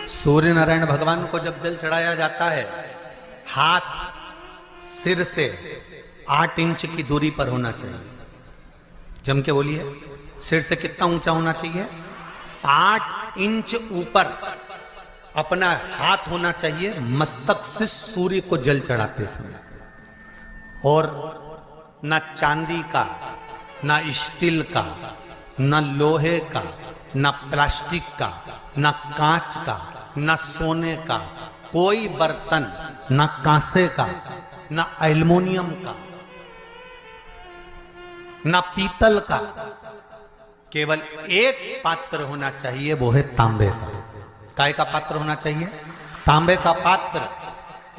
सूर्य नारायण भगवान को जब जल चढ़ाया जाता है, हाथ सिर से 8 इंच की दूरी पर होना चाहिए। जम के बोलिए, सिर से कितना ऊंचा होना चाहिए? 8 इंच ऊपर अपना हाथ होना चाहिए मस्तक से सूर्य को जल चढ़ाते समय। और ना चांदी का, ना स्टील का, ना लोहे का, ना प्लास्टिक का, ना कांच का, ना सोने का कोई बर्तन, ना कांसे का, ना एल्युमिनियम का, ना पीतल का, केवल एक पात्र होना चाहिए, वो है तांबे का। काय का पात्र होना चाहिए? तांबे का पात्र।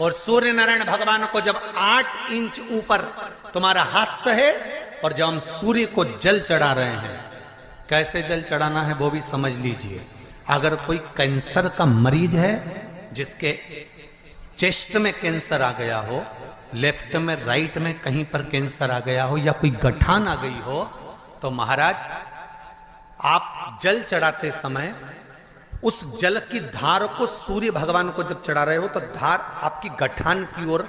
और सूर्य नारायण भगवान को जब 8 इंच ऊपर तुम्हारा हस्त है, और जब हम सूर्य को जल चढ़ा रहे हैं, कैसे जल चढ़ाना है वो भी समझ लीजिए। अगर कोई कैंसर का मरीज है, जिसके चेस्ट में कैंसर आ गया हो, लेफ्ट में, राइट में कहीं पर कैंसर आ गया हो, या कोई गठान आ गई हो, तो महाराज आप जल चढ़ाते समय उस जल की धार को सूर्य भगवान को जब चढ़ा रहे हो, तो धार आपकी गठान की ओर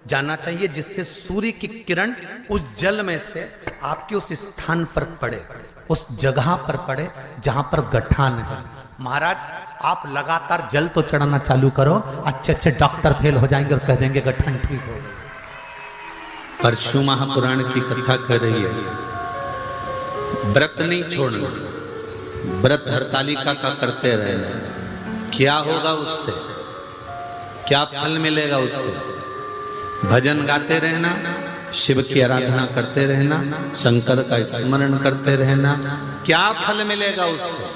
जाना चाहिए, जिससे सूर्य की किरण उस जल में से आपके उस स्थान पर पड़े, उस जगह पर पड़े जहां पर गठान है। महाराज आप लगातार जल तो चढ़ाना चालू करो, अच्छे अच्छे डॉक्टर फेल हो जाएंगे और कह देंगे गठान ठीक हो गई। परशु महापुराण की कथा कर रही है, व्रत नहीं छोड़ना, व्रत हरतालिका का करते रहना। क्या होगा उससे? क्या फल मिलेगा उससे? भजन गाते रहना, शिव की आराधना करते रहना, शंकर का स्मरण करते रहना। क्या फल मिलेगा उससे?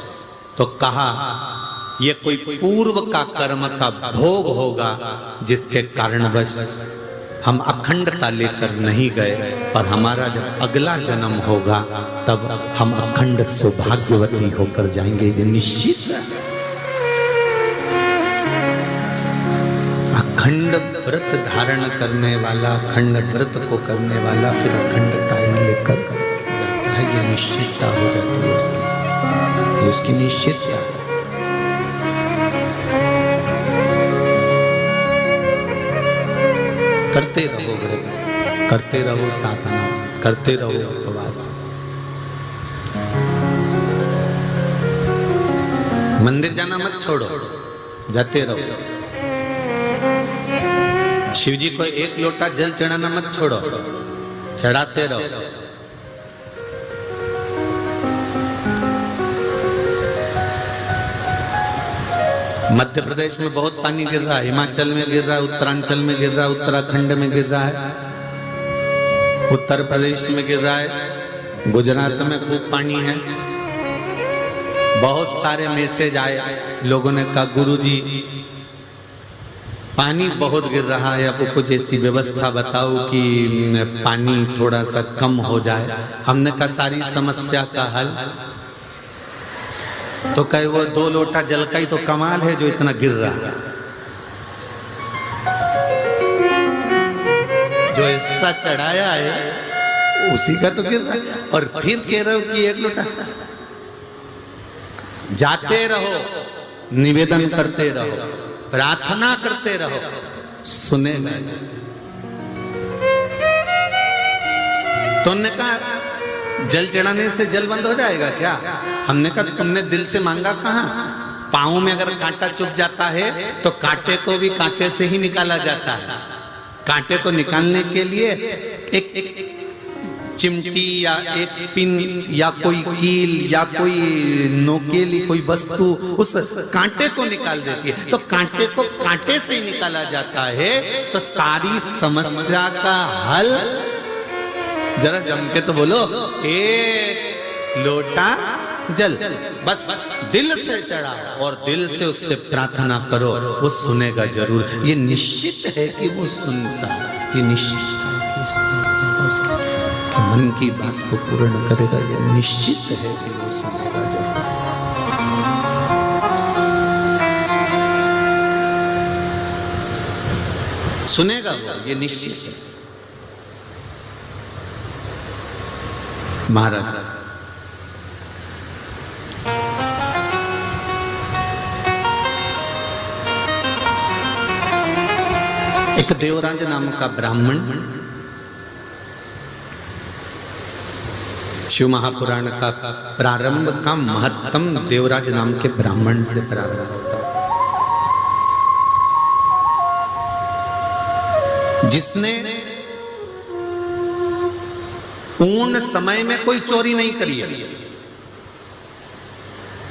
तो कहा ये कोई पूर्व का कर्म का भोग होगा, जिसके कारणवश हम अखंडता लेकर नहीं गए, पर हमारा जब अगला जन्म होगा तब हम अखंड सौभाग्यवती होकर जाएंगे, ये निश्चित है। अखंड व्रत धारण करने वाला, अखंड व्रत को करने वाला फिर अखंडता ही लेकर जाता है, ये निश्चितता हो जाती है उसकी, ये उसकी निश्चितता है। करते रहो व्रत, करते रहो साधना, करते रहो उपवास। मंदिर जाना मत छोड़ो, जाते रहो। शिव जी को 1 लोटा जल चढ़ाना मत छोड़ो, चढ़ाते रहो। मध्य प्रदेश में बहुत पानी गिर रहा है, हिमाचल में गिर रहा है, उत्तरांचल में गिर रहा है, उत्तराखंड में गिर रहा है, उत्तर प्रदेश में गिर रहा है, गुजरात में खूब पानी है। बहुत सारे मैसेज आए, लोगों ने कहा गुरुजी पानी बहुत गिर रहा है, अब कुछ ऐसी व्यवस्था बताओ कि पानी थोड़ा सा कम हो जाए। हमने कहा सारी समस्या का हल, तो कहे वो 2 लोटा जल का ही तो कमाल है जो इतना गिर रहा है, जो इसका चढ़ाया है उसी का तो गिर रहा है। और फिर कह रहे हो कि 1 लोटा। जाते रहो, निवेदन करते रहो, प्रार्थना करते रहो, सुनेगा। तो उन्होंने कहा जल चढ़ाने से जल बंद हो जाएगा क्या? हमने कहा तुमने दिल से मांगा कहाँ? पाँव में अगर कांटा चुभ जाता है तो कांटे को भी कांटे से ही निकाला जाता है। कांटे को निकालने के लिए एक चिमटी या एक पिन या कोई कील या कोई नोकेली कोई वस्तु उस कांटे को निकाल देती है। तो कांटे को कांटे से ही निकाला जाता है। तो सारी समस्या का हल, जरा जम के तो बोलो, 1 लोटा जल बस दिल से चढ़ाओ और दिल से उससे प्रार्थना करो, वो सुनेगा जरूर। ये निश्चित है कि वो सुनता है, ये निश्चित है कि सुनेगा, कि मन की बात को पूर्ण करेगा। ये निश्चित है कि वो सुनेगा जरूर। सुनेगा वो, ये निश्चित है। महाराज एक देवराज नाम का ब्राह्मण, शिव महापुराण का प्रारंभ का महत्तम देवराज नाम के ब्राह्मण से प्रारंभ होता है, जिसने पूर्ण समय में कोई चोरी नहीं करी है,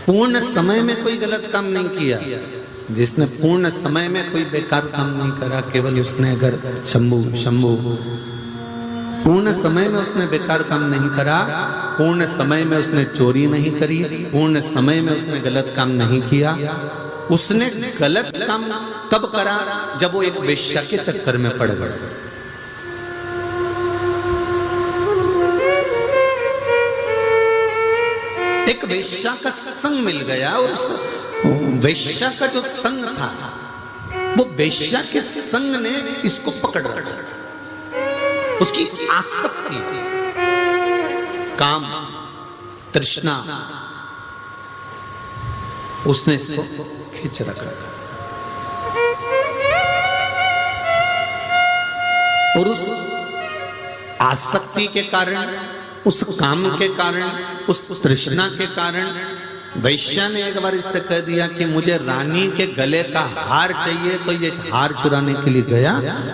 पूर्ण समय में कोई गलत काम नहीं किया, जिसने पूर्ण समय में कोई बेकार काम नहीं करा, केवल उसने अगर शंभु पूर्ण समय में उसने बेकार काम नहीं करा, पूर्ण समय में उसने चोरी नहीं करी, पूर्ण समय में उसने गलत काम नहीं किया। उसने गलत काम कब करा? जब वो एक वेश्या के चक्कर में पड़ गया। एक वेश्या का संग मिल गया और उस वेश्या का जो संग था, वो वेश्या के संग ने इसको पकड़ रखा। उसकी आसक्ति, काम, तृष्णा, उसने इसको खींच रखा। और उस आसक्ति के कारण, उस काम के कारण, उस तृष्णा के कारण वैश्या ने एक बार इससे कह दिया कि मुझे रानी के गले का हार चाहिए। तो ये हार चुराने के लिए गया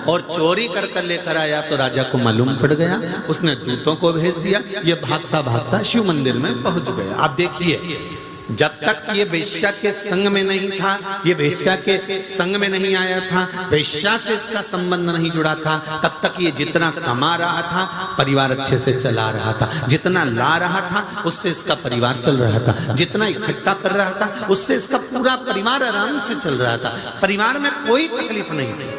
और चोरी कर लेकर आया। तो राजा को मालूम पड़ गया, उसने दूतों को भेज दिया, ये भागता भागता शिव मंदिर में पहुंच गया। आप देखिए, जब तक ये वेश्या के संग में नहीं था, ये वेश्या के संग में नहीं आया था, वेश्या से इसका संबंध नहीं जुड़ा था, तब तक ये जितना कमा रहा था परिवार अच्छे से चला रहा था, जितना ला रहा था उससे इसका परिवार चल रहा था, जितना इकट्ठा कर रहा था उससे इसका पूरा परिवार आराम से चल रहा था, परिवार में कोई तकलीफ नहीं थी।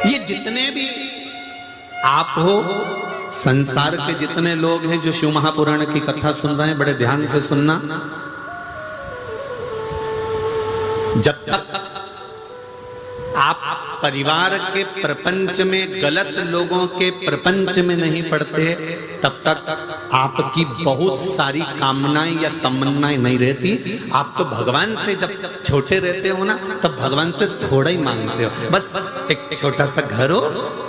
ये जितने भी आप हो, संसार के जितने लोग हैं जो शिव महापुराण की कथा सुन रहे हैं, बड़े ध्यान से सुनना। जब तक आप परिवार के प्रपंच में, गलत लोगों के प्रपंच में नहीं पड़ते, तब तक आपकी बहुत सारी कामनाएं या तमन्नाएं नहीं रहती। आप तो भगवान से जब छोटे रहते हो ना, तब भगवान से थोड़ा ही मांगते हो, बस एक छोटा सा घर हो,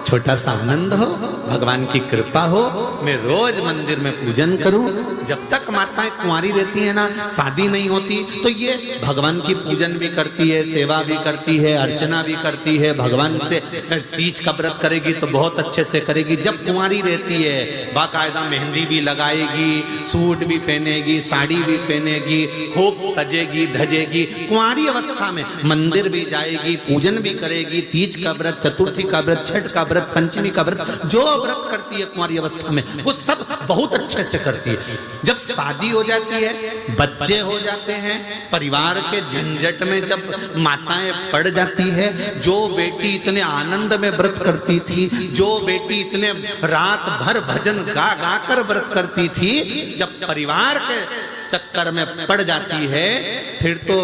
छोटा सा आनंद हो, भगवान की कृपा हो, मैं रोज मंदिर में पूजन करूं। जब तक माताएं कुंवारी रहती है ना, शादी नहीं होती, तो ये भगवान की पूजन भी करती है, सेवा भी करती है, अर्चना भी करती है, भगवान से तीज का व्रत करेगी तो बहुत अच्छे से करेगी। जब कुंवारी रहती है, बाकायदा मेहंदी भी लगाएगी, सूट भी पहनेगी, साड़ी भी पहनेगी, खूब सजेगी धजेगी। कुंवारी अवस्था में मंदिर भी जाएगी, पूजन भी करेगी, तीज का व्रत, चतुर्थी का व्रत, छठ का व्रत, पंचमी का व्रत, जो व्रत करती है कुंवारी अवस्था में वो सब बहुत अच्छे से करती है। जब शादी हो जाती है, बच्चे हो जाते हैं, परिवार के झंझट में जब माताएं पड़ जाती है, जो बेटी इतने आनंद में व्रत करती थी, जो बेटी इतने रात भर भजन गा गा कर व्रत करती थी, जब परिवार के चक्कर में पड़ जाती है, फिर तो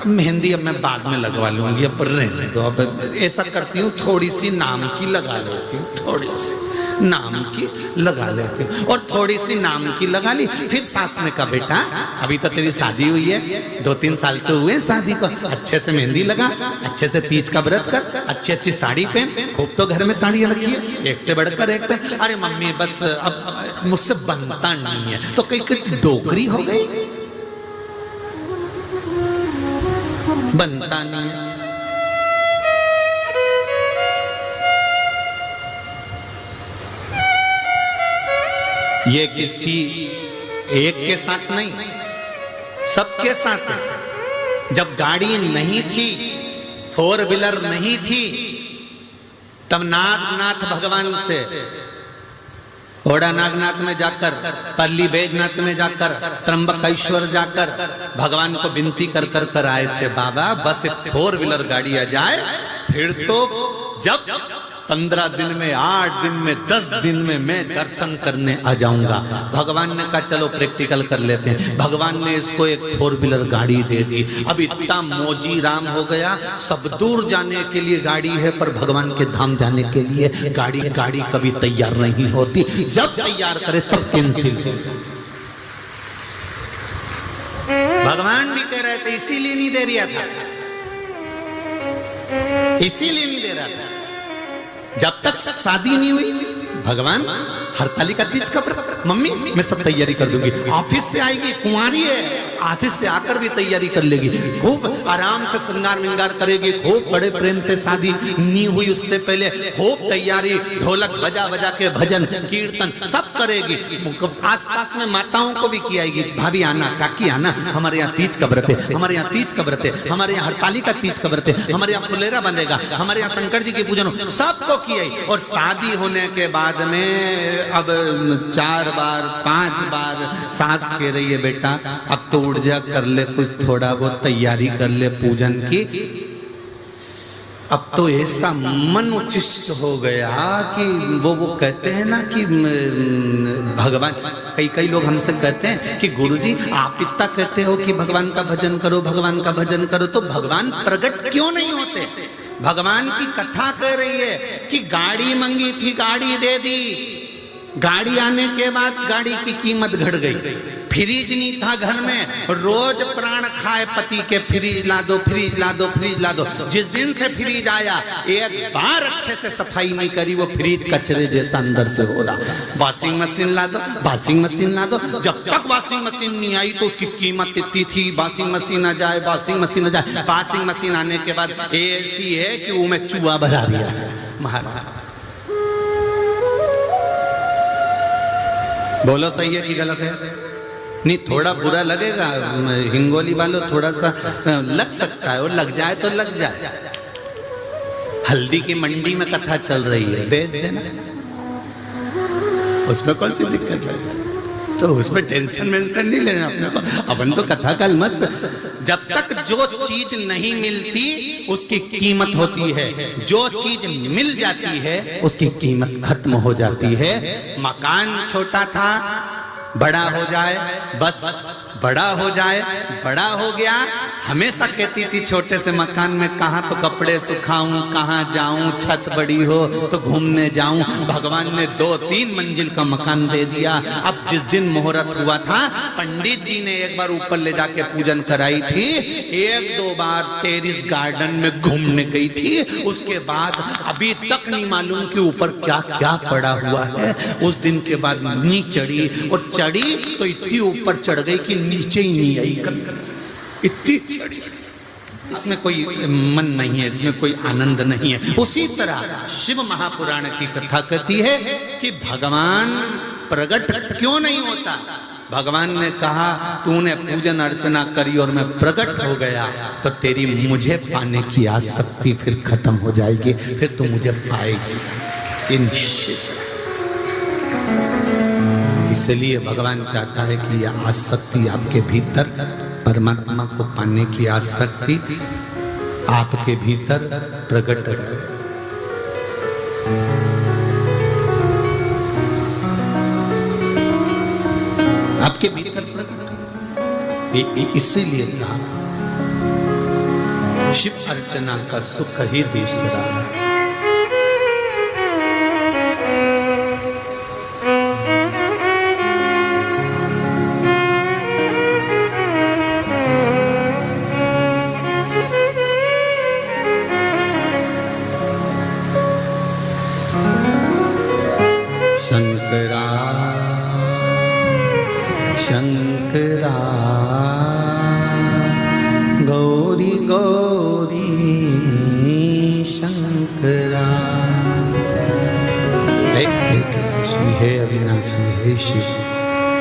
मेहंदी अब मैं बाद में लगवा लूंगी, अब रहने दो, अब ऐसा करती हूँ थोड़ी सी नाम की लगा लेती हूँ, थोड़ी सी नाम की लगा लेती हूँ, और थोड़ी सी नाम की लगा ली। फिर सास ने कहा, बेटा अभी तो तेरी शादी हुई है, 2-3 साल तो हुए शादी को, अच्छे से मेहंदी लगा, अच्छे से तीज का व्रत कर, अच्छी अच्छी साड़ी पहन, खूब तो घर में साड़ियाँ रखी है, एक से बढ़कर एक पहन। अरे मम्मी बस अब मुझसे बनता नहीं है, तो कहीं डोकरी हो गई, बनता नहीं है। ये किसी एक के साथ नहीं, सबके साथ है। जब गाड़ी नहीं थी, 4 व्हीलर नहीं थी, तब नागनाथ भगवान से, ओड़ा नागनाथ में जाकर, पल्ली बैजनाथ में जाकर, त्र्यंबकेश्वर जाकर भगवान को विनती कर कर आए थे, बाबा बस 4 व्हीलर गाड़ी आ जाए, फिर तो जब 15 दिन में, 8 दिन में, 10 दिन में मैं दर्शन करने आ जाऊंगा। भगवान ने कहा चलो प्रैक्टिकल कर लेते हैं। भगवान ने इसको एक 4 व्हीलर गाड़ी दे दी। अब इतना मौजी राम हो गया, सब दूर जाने के लिए गाड़ी है पर भगवान के धाम जाने के लिए गाड़ी कभी तैयार नहीं होती, जब तैयार करे तब कैंसिल। भगवान भी कह रहे थे, इसीलिए नहीं दे रहा था, इसीलिए नहीं दे रहा था। जब तक शादी नहीं हुई, भगवान हरतालिका तीज का व्रत, मम्मी मैं सब तैयारी कर दूंगी। ऑफिस से आएगी, कुंवारी है, ऑफिस से आकर भी तैयारी कर लेगी, खूब आराम से श्रृंगार विंगार करेगी, खूब बड़े प्रेम से, शादी नहीं हुई उससे पहले खूब तैयारी, ढोलक बजा बजा के भजन कीर्तन सब करेगी। आसपास में माताओं को भी खिलाएगी, भाभी आना, काकी आना, हमारे यहाँ तीज का व्रत है, हमारे यहाँ तीज का व्रत है, हमारे यहाँ हरतालिका तीज का व्रत है, हमारे यहाँ फुलेरा बंधेगा, हमारे यहाँ शंकर जी की पूजन हो, सबको किया। और शादी होने के बाद में अब 4 बार 5 बार सास कह रही है, बेटा अब तो उठ जा, कर ले कुछ थोड़ा बहुत तैयारी कर ले पूजन की। अब तो ऐसा मन उचिष्ट हो गया कि वो कहते हैं ना कि भगवान, कई लोग हमसे कहते हैं कि गुरुजी आप इतना कहते हो कि भगवान का भजन करो, भगवान का भजन करो, तो भगवान प्रकट क्यों नहीं होते? भगवान की कथा कह रही है कि गाड़ी मांगी थी, गाड़ी दे दी, गाड़ी आने के बाद गाड़ी की कीमत घट गई। फ्रिज नहीं था घर में, रोज प्राण खाए पति के, फ्रिज ला दो, फ्रिज ला दो, फ्रिज ला दो। जिस दिन से फ्रिज आया, एक बार अच्छे से सफाई नहीं करी, वो फ्रिज कचरे जैसा अंदर से हो रहा। वॉशिंग मशीन ला दो, वॉशिंग मशीन ला दो, जब तक वॉशिंग मशीन नहीं आई तो उसकी कीमत इतनी थी। वॉशिंग मशीन आ जाए, वॉशिंग मशीन आ जाए, वॉशिंग मशीन आने के बाद ऐसी है कि वो में चूहा भरा दिया महाराज। बोलो सही है कि गलत है? नहीं, थोड़ा बुरा लगेगा, हिंगोली वालों थोड़ा सा लग सकता है, और लग जाए तो लग जाए। हल्दी की मंडी में कथा चल रही है, बेच देना, उसमें कौन सी दिक्कत है? तो उसमें टेंशन वेंशन नहीं लेना अपने को, अपन तो कथा कल मस्त। जब तक जो चीज नहीं मिलती उसकी कीमत होती है, जो चीज मिल जाती है उसकी कीमत खत्म हो जाती है। मकान छोटा था, बड़ा हो जाए, बस बड़ा हो जाए, बड़ा हो गया। हमेशा कहती थी छोटे से मकान में कहाँ तो कपड़े सुखाऊं, कहाँ जाऊं, छत बड़ी हो तो घूमने जाऊं। भगवान ने 2-3 मंजिल का मकान दे दिया। अब जिस दिन मुहूर्त हुआ था, पंडित जी ने एक बार ऊपर ले जाके पूजन कराई थी, 1-2 बार टेरिस गार्डन में घूमने गई थी। उसके बाद अभी तक नहीं मालूम कि ऊपर क्या क्या पड़ा हुआ है। उस दिन के बाद नी चढ़ी, और चढ़ी तो इतनी ऊपर चढ़ गई कि नीचे ही नहीं आई, इतनी चढ़ी। इसमें कोई मन नहीं है, इसमें कोई आनंद नहीं है। उसी तरह शिव महापुराण की कथा कहती है कि भगवान प्रकट क्यों नहीं होता। भगवान ने कहा तूने पूजन अर्चना करी और मैं प्रकट हो गया, तो तेरी मुझे पाने की आसक्ति फिर खत्म हो जाएगी, फिर तू मुझे पाएगी निश्चित। इसलिए भगवान चाहता है कि यह आसक्ति आपके भीतर, परमात्मा को पाने की आसक्ति आपके भीतर प्रकट रहे। आपके भीतर प्रकट। इसीलिए कहा शिव अर्चना का सुख ही दूसरा है।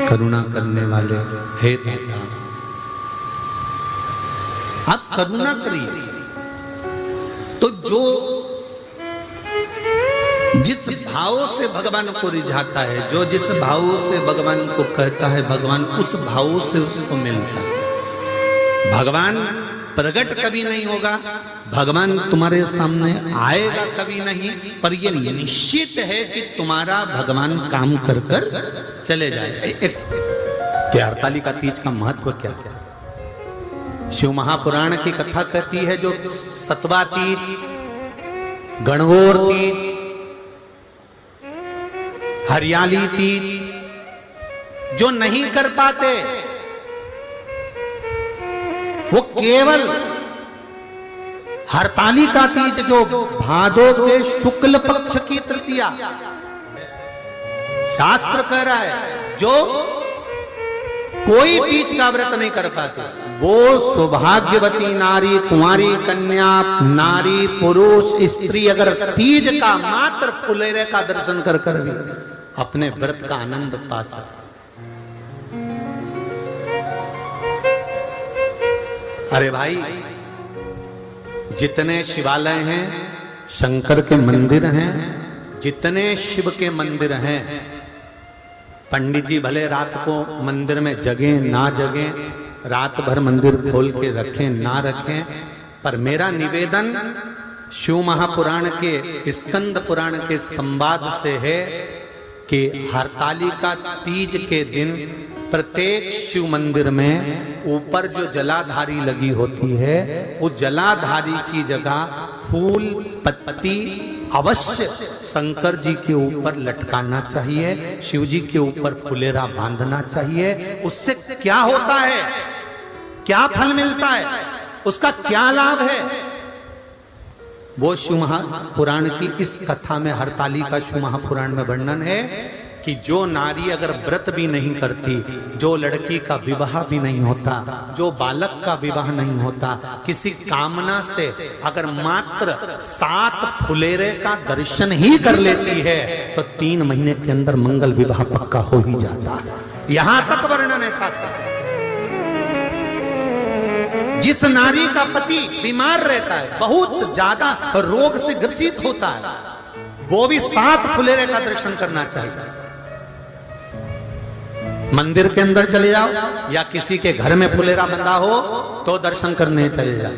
करुणा करने वाले हे दाता, आप करुणा करिए। तो जो जिस भाव से भगवान को रिझाता है, जो जिस भाव से भगवान को कहता है, भगवान उस भाव से उसको मिलता है। भगवान प्रकट कभी नहीं होगा, भगवान तुम्हारे सामने आएगा कभी नहीं, पर यह निश्चित है कि तुम्हारा भगवान काम कर कर चले जाए। हरतालिका तीज का महत्व क्या है? शिव महापुराण की कथा कहती है, जो सतवा तीज, गणगौर तीज, हरियाली तीज जो नहीं कर पाते, वो केवल हरतालिका तीज जो भादो के शुक्ल पक्ष की तृतीया, शास्त्र कह रहा है जो कोई तीज का व्रत नहीं कर पाते, वो सौभाग्यवती नारी, कुंवारी कन्या, नारी, पुरुष, स्त्री अगर तीज का मात्र फुलेरे का दर्शन कर कर भी अपने व्रत का आनंद पा सकते। अरे भाई, जितने शिवालय हैं, शंकर के मंदिर हैं, जितने शिव के मंदिर हैं, पंडित जी भले रात को मंदिर में जगें ना जगें, रात भर मंदिर खोल के रखें ना रखें, पर मेरा निवेदन शिव महापुराण के, स्कंद पुराण के संवाद से है कि हरतालिका तीज के दिन प्रत्येक शिव मंदिर में ऊपर जो जलाधारी लगी होती है, वो जलाधारी की जगह फूल पत्ती अवश्य शंकर जी के ऊपर लटकाना चाहिए, शिव जी के ऊपर फुलेरा बांधना चाहिए। उससे क्या होता है, क्या फल मिलता है, उसका क्या लाभ है, वो शिव महापुराण की इस कथा में, हरतालिका शिव महापुराण में वर्णन है कि जो नारी अगर व्रत भी नहीं करती, जो लड़की का विवाह भी नहीं होता, जो बालक का विवाह नहीं होता, किसी कामना से अगर मात्र 7 फुलेरे का दर्शन ही कर लेती है, तो 3 महीने के अंदर मंगल विवाह पक्का हो ही जाता है। यहां तक वर्णन है शास्त्र। जिस नारी का पति बीमार रहता है, बहुत ज्यादा रोग से ग्रसित होता है, वो भी 7 फुलेरे का दर्शन करना चाहिए। मंदिर के अंदर चले जाओ या किसी के घर में फुलेरा बंधा हो तो दर्शन करने चले जाओ।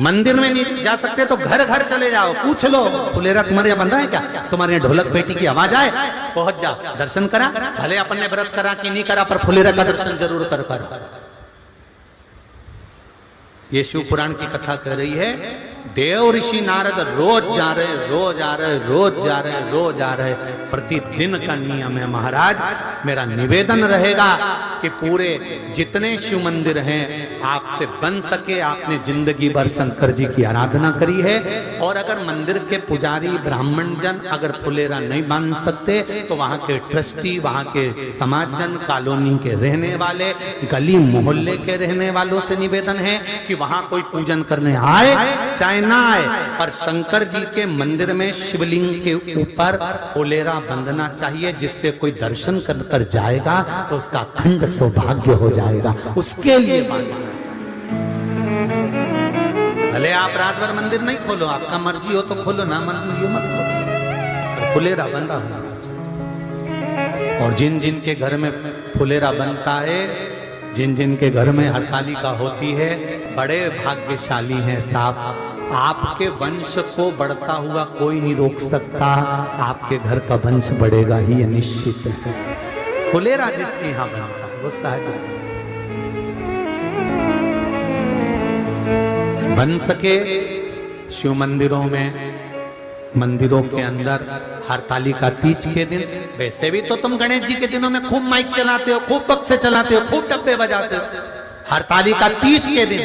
मंदिर में नहीं जा सकते तो घर घर चले जाओ, पूछ लो फुलेरा तुम्हारे यहाँ बंधा है क्या, तुम्हारे यहाँ ढोलक पेटी की आवाज आए, पहुंच जाओ, दर्शन करा, भले अपन ने व्रत करा कि नहीं करा, पर फुलेरा का दर्शन जरूर कर। ये शिव पुराण की कथा कह रही है, देव ऋषि नारद रोज जा रहे, रोज आ रहे, रोज जा रहे, रोज आ रहे, प्रतिदिन का नियम है। महाराज, मेरा निवेदन रहेगा कि पूरे जितने शिव मंदिर हैं, आपसे बन सके आपने जिंदगी भर शंकर जी की आराधना करी है, और अगर मंदिर के पुजारी ब्राह्मण जन अगर फुलेरा नहीं बांध सकते, तो वहां के ट्रस्टी, वहां के समाजजन, कॉलोनी के रहने वाले, गली मोहल्ले के रहने वालों से निवेदन है कि वहां कोई पूजन करने आए चाहे ना आए, पर शंकर जी के मंदिर में शिवलिंग के ऊपर फुलेरा बंधना चाहिए, जिससे कोई दर्शन कर कर जाएगा तो उसका अखंड सौभाग्य हो जाएगा। उसके लिए बांधना चाहिए। भले आप रात भर मंदिर नहीं खोलो, आपका मर्जी हो तो खोलो, ना मर्जी हो मत खोलो, पर फुलेरा बंधा होना चाहिए। और जिन जिन के घर में फुलेरा बनता है, जिन जिन के घर में हरतालिका होती है, बड़े भाग्यशाली हैं साहब। आपके वंश को बढ़ता हुआ कोई नहीं रोक सकता, आपके घर का वंश बढ़ेगा ही, ये निश्चित है। फुलेरा जिसके यहाँ बनता है वो सहज बन सके। शिव मंदिरों में, मंदिरों के अंदर हरतालिका तीज के दिन, वैसे भी तो तुम गणेश जी के दिनों में खूब माइक चलाते हो, खूब बक्से चलाते हो, खूब डब्बे बजाते हो। हरतालिका तीज के दिन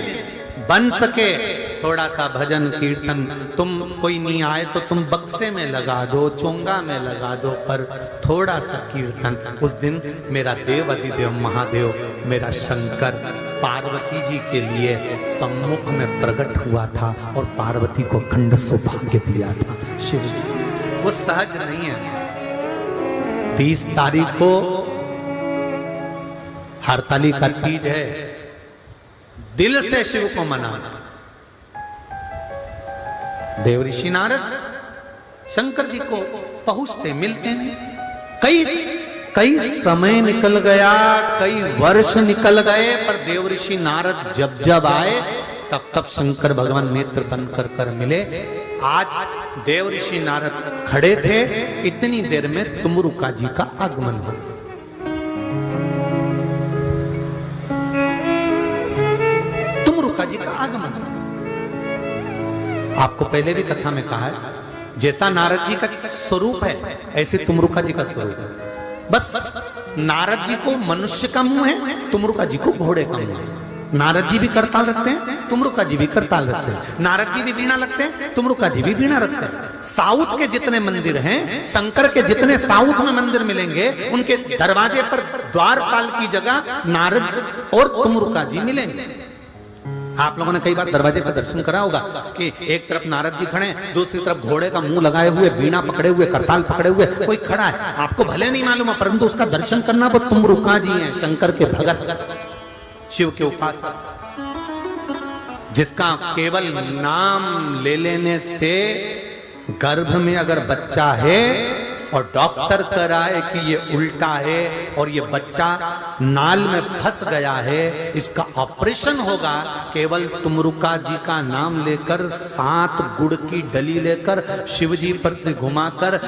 बन सके थोड़ा सा भजन कीर्तन, तुम कोई नहीं आए तो तुम बक्से में लगा दो, चोंगा में लगा दो, पर थोड़ा सा कीर्तन। उस दिन मेरा देव अधिदेव महादेव, मेरा शंकर पार्वती जी के लिए सम्मुख में प्रकट हुआ था और पार्वती को अखंड सौभाग्य दिया था शिव जी। वो सहज नहीं है। 30 तारीख को हरतालिका तीज है, दिल से शिव को मनाना। देव ऋषि नारद शंकर जी को पहुंचते मिलते हैं, कई समय निकल गया, कई वर्ष निकल गए, पर देव ऋषि नारद जब जब आए तब तब शंकर भगवान नेत्र बंद कर कर मिले। आज देव ऋषि नारद खड़े थे, इतनी देर में तुमरुका जी का आगमन हो। तुमरुका जी का आगमन, आपको पहले भी कथा में कहा है, जैसा नारद जी का स्वरूप है ऐसे तुमरुका जी का स्वरूप है। बस नारद जी को मनुष्य का मुंह है, तुमरुका जी को घोड़े का मुंह है। नारद जी भी करताल रखते हैं, तुमरुका जी भी करताल रखते हैं। नारद जी भी वीणा रखते हैं, तुमरुका जी भी वीणा रखते हैं। साउथ के जितने मंदिर हैं, शंकर के जितने साउथ में मंदिर मिलेंगे, उनके दरवाजे पर द्वारपाल की जगह नारद और तुमरुका जी मिलेंगे। आप लोगों ने कई बार दरवाजे पर दर्शन करा होगा कि एक तरफ नारद जी खड़े, दूसरी तरफ घोड़े का मुंह लगाए हुए, बीना पकड़े हुए, करताल पकड़े हुए कोई खड़ा है। आपको भले नहीं मालूम है, परंतु उसका दर्शन करना वो तुमरुका जी हैं, शंकर के भगत, शिव के उपासक, जिसका केवल नाम ले लेने से गर्भ में अगर बच्चा है और डॉक्टर कराए कि ये उल्टा है और ये बच्चा नाल में फंस गया है, इसका ऑपरेशन होगा, केवल तुमरुका जी का नाम लेकर 7 गुड़ की डली लेकर शिव जी पर से घुमाकर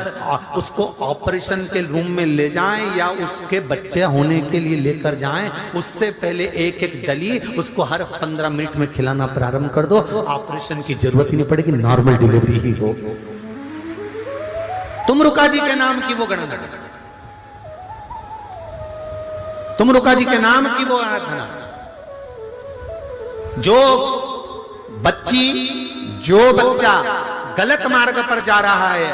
उसको ऑपरेशन के रूम में ले जाएं या उसके बच्चे होने के लिए लेकर जाएं, उससे पहले एक एक डली उसको हर 15 मिनट में खिलाना प्रारंभ कर दो। ऑपरेशन की जरूरत ही नहीं पड़ेगी, नॉर्मल डिलीवरी ही हो। तुमरुका जी के नाम की वो गणगण, तुमरुका जी के नाम की वो आराधना, जो बच्चा गलत मार्ग पर जा रहा है,